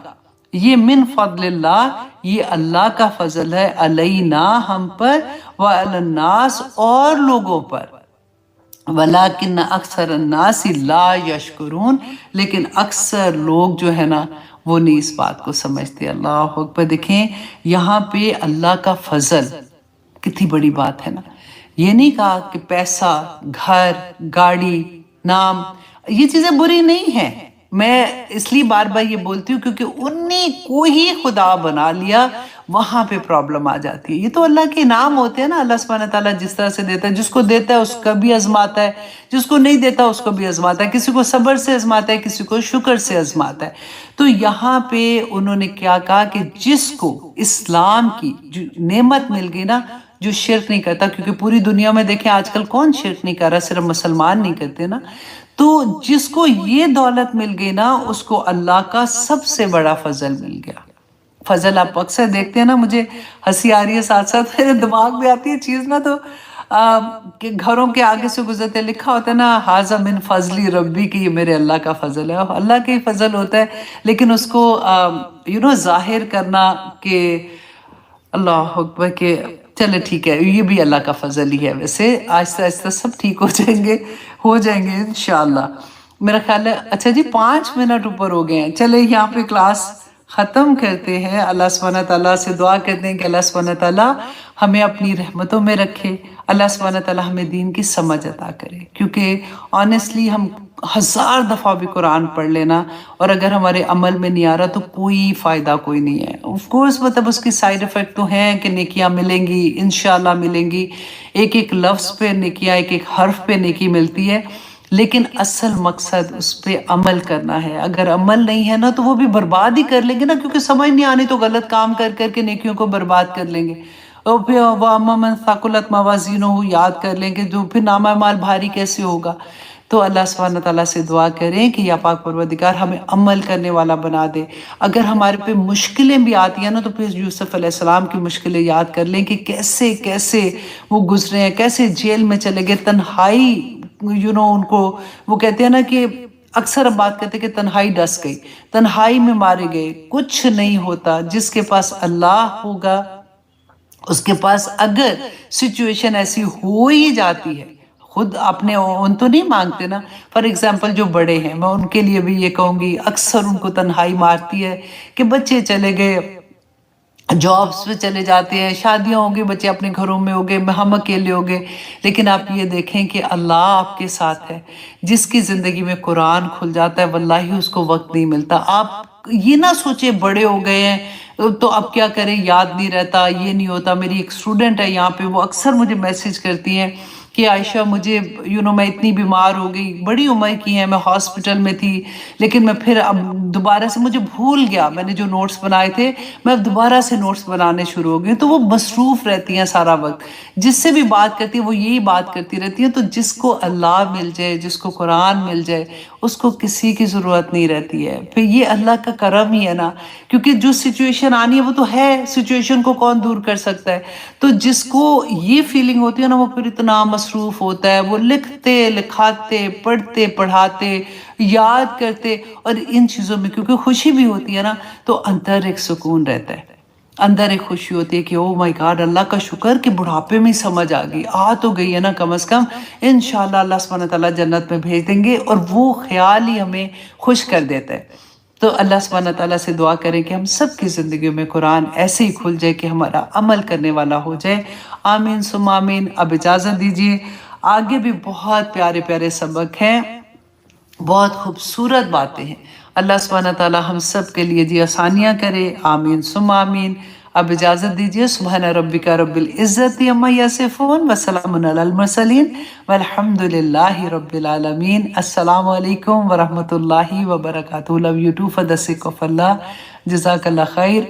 یہ من فضلillah، یہ اللہ کا فضل ہے، علینا ہم پر، وعلی الناس اور لوگوں پر، ولیکن اکثر الناس لا یشکرون، لیکن اکثر لوگ جو ہے نا وہ نہیں اس بات کو سمجھتے۔ اللہ اکبر۔ دیکھیں یہاں پہ اللہ کا فضل کتنی بڑی بات ہے نا۔ یہ نہیں کہا کہ پیسہ، گھر، گاڑی، نام، یہ چیزیں بری نہیں ہیں، میں اس لیے بار بار یہ بولتی ہوں کیونکہ انہیں کو ہی خدا بنا لیا، وہاں پہ پرابلم آ جاتی ہے۔ یہ تو اللہ کے انعام ہوتے ہیں نا، اللہ سبحانہ تعالیٰ جس طرح سے دیتا ہے، جس کو دیتا ہے اس کا بھی آزماتا ہے، جس کو نہیں دیتا اس کو بھی آزماتا ہے، کسی کو صبر سے آزماتا ہے، کسی کو شکر سے آزماتا ہے۔ تو یہاں پہ انہوں نے کیا کہا کہ جس کو اسلام کی جو نعمت مل گئی نا، جو شرک نہیں کرتا، کیونکہ پوری دنیا میں دیکھیں آج کل کون شرک نہیں کر رہا، صرف مسلمان نہیں کرتے نا، تو جس کو یہ دولت مل گئی نا اس کو اللہ کا سب سے بڑا فضل مل گیا۔ فضل آپ اکثر دیکھتے ہیں نا، مجھے ہنسی آ رہی ہے ساتھ ساتھ میرے دماغ میں آتی ہے چیز نا، تو کہ گھروں کے آگے سے گزرتے لکھا ہوتا ہے نا، ھذا من فضلی ربی، کہ یہ میرے اللہ کا فضل ہے، اللہ کا ہی فضل ہوتا ہے، لیکن اس کو ظاہر کرنا کہ اللہ اکبر، کہ چلے ٹھیک ہے یہ بھی اللہ کا فضل ہی ہے، ویسے آہستہ آہستہ سب ٹھیک ہو جائیں گے انشاءاللہ۔ میرا خیال ہے اچھا جی 5 منٹ اوپر ہو گئے ہیں، چلے یہاں پہ کلاس ختم کرتے ہیں۔ اللہ سبحانہ تعالیٰ سے دعا کرتے ہیں کہ اللہ سبحانہ تعالیٰ ہمیں اپنی رحمتوں میں رکھے، اللہ سبحانہ تعالیٰ ہمیں دین کی سمجھ عطا کرے، کیونکہ آنیسٹلی ہم 1000 دفعہ بھی قرآن پڑھ لینا اور اگر ہمارے عمل میں نہیں آ رہا تو کوئی فائدہ کوئی نہیں ہے۔ آف کورس مطلب اس کی سائیڈ افیکٹ تو ہیں کہ نیکیاں ملیں گی، انشاءاللہ ملیں گی، ایک ایک لفظ پہ نیکیاں، ایک ایک حرف پہ نیکی ملتی ہے، لیکن اصل مقصد اس پہ عمل کرنا ہے۔ اگر عمل نہیں ہے نا تو وہ بھی برباد ہی کر لیں گے نا، کیونکہ سمجھ نہیں آنی تو غلط کام کر کر کے نیکیوں کو برباد کر لیں گے، اور پھر وَأَمَّا مَنْ ثَقُلَتْ مَوَازِينُهُ یاد کر لیں گے، جو پھر نامہ اعمال بھاری کیسے ہوگا۔ تو اللہ سبحانہ تعالیٰ سے دعا کریں کہ یا پاک پروردگار ہمیں عمل کرنے والا بنا دے۔ اگر ہمارے پہ مشکلیں بھی آتی ہیں نا تو پھر یوسف علیہ السلام کی مشکلیں یاد کر لیں کہ کیسے کیسے وہ گزرے ہیں، کیسے جیل میں چلے گئے، تنہائی ان کو وہ کہتے ہیں نا کہ اکثر ہم بات کرتے ہیں کہ تنہائی ڈس گئی، تنہائی میں مارے گئے۔ کچھ نہیں ہوتا، جس کے پاس اللہ ہوگا اس کے پاس اگر سچویشن ایسی ہو ہی جاتی ہے، خود اپنے ان تو نہیں مانگتے نا، فار ایگزامپل جو بڑے ہیں، میں ان کے لیے بھی یہ کہوں گی، اکثر ان کو تنہائی مارتی ہے کہ بچے چلے گئے، جابس پہ چلے جاتے ہیں، شادیاں ہوں گی، بچے اپنے گھروں میں ہو گئے، ہم اکیلے ہو گئے، لیکن آپ یہ دیکھیں کہ اللہ آپ کے ساتھ ہے۔ جس کی زندگی میں قرآن کھل جاتا ہے واللہ اس کو وقت نہیں ملتا۔ آپ یہ نہ سوچے بڑے ہو گئے ہیں تو اب کیا کریں، یاد نہیں رہتا، یہ نہیں ہوتا۔ میری ایک اسٹوڈنٹ ہے یہاں پہ، وہ اکثر مجھے میسج کرتی ہیں کہ عائشہ مجھے میں اتنی بیمار ہو گئی، بڑی عمر کی ہیں، میں ہاسپٹل میں تھی، لیکن میں پھر اب دوبارہ سے مجھے بھول گیا، میں نے جو نوٹس بنائے تھے میں اب دوبارہ سے نوٹس بنانے شروع ہو گئی۔ تو وہ مصروف رہتی ہیں سارا وقت، جس سے بھی بات کرتی ہیں وہ یہی بات کرتی رہتی ہیں۔ تو جس کو اللہ مل جائے، جس کو قرآن مل جائے، اس کو کسی کی ضرورت نہیں رہتی ہے۔ پھر یہ اللہ کا کرم ہی ہے نا، کیونکہ جو سچویشن آنی ہے وہ تو ہے، سچویشن کو کون دور کر سکتا ہے۔ تو جس کو یہ فیلنگ ہوتی ہے نا وہ پھر اتنا مصروف ہوتا ہے، وہ لکھتے لکھاتے، پڑھتے پڑھاتے، یاد کرتے، اور ان چیزوں میں کیونکہ خوشی بھی ہوتی ہے نا تو اندر ایک سکون رہتا ہے، اندر ایک خوشی ہوتی ہے کہ او مائی گاڈ، اللہ کا شکر کہ بڑھاپے میں سمجھ آ گئی، آ تو گئی ہے نا کم از کم، انشاءاللہ اللہ سبحانہ تعالیٰ جنت میں بھیج دیں گے، اور وہ خیال ہی ہمیں خوش کر دیتا ہے۔ تو اللہ سبحانہ تعالیٰ سے دعا کریں کہ ہم سب کی زندگیوں میں قرآن ایسے ہی کھل جائے کہ ہمارا عمل کرنے والا ہو جائے۔ آمین ثم آمین۔ اب اجازت دیجیے، آگے بھی بہت پیارے پیارے سبق ہیں، بہت خوبصورت باتیں ہیں۔ اللہ سبحانہ تعالیٰ ہم سب کے لیے جی آسانیاں کرے، آمین ثم آمین۔ اب اجازت دیجیے، سبحان ربک رب العزت عما یصفون وسلام علی المرسلین والحمد للہ رب العالمین۔ السلام علیکم ورحمۃ اللہ وبرکاتہ۔ Love you too, for the sake of اللہ، جزاک اللہ خیر۔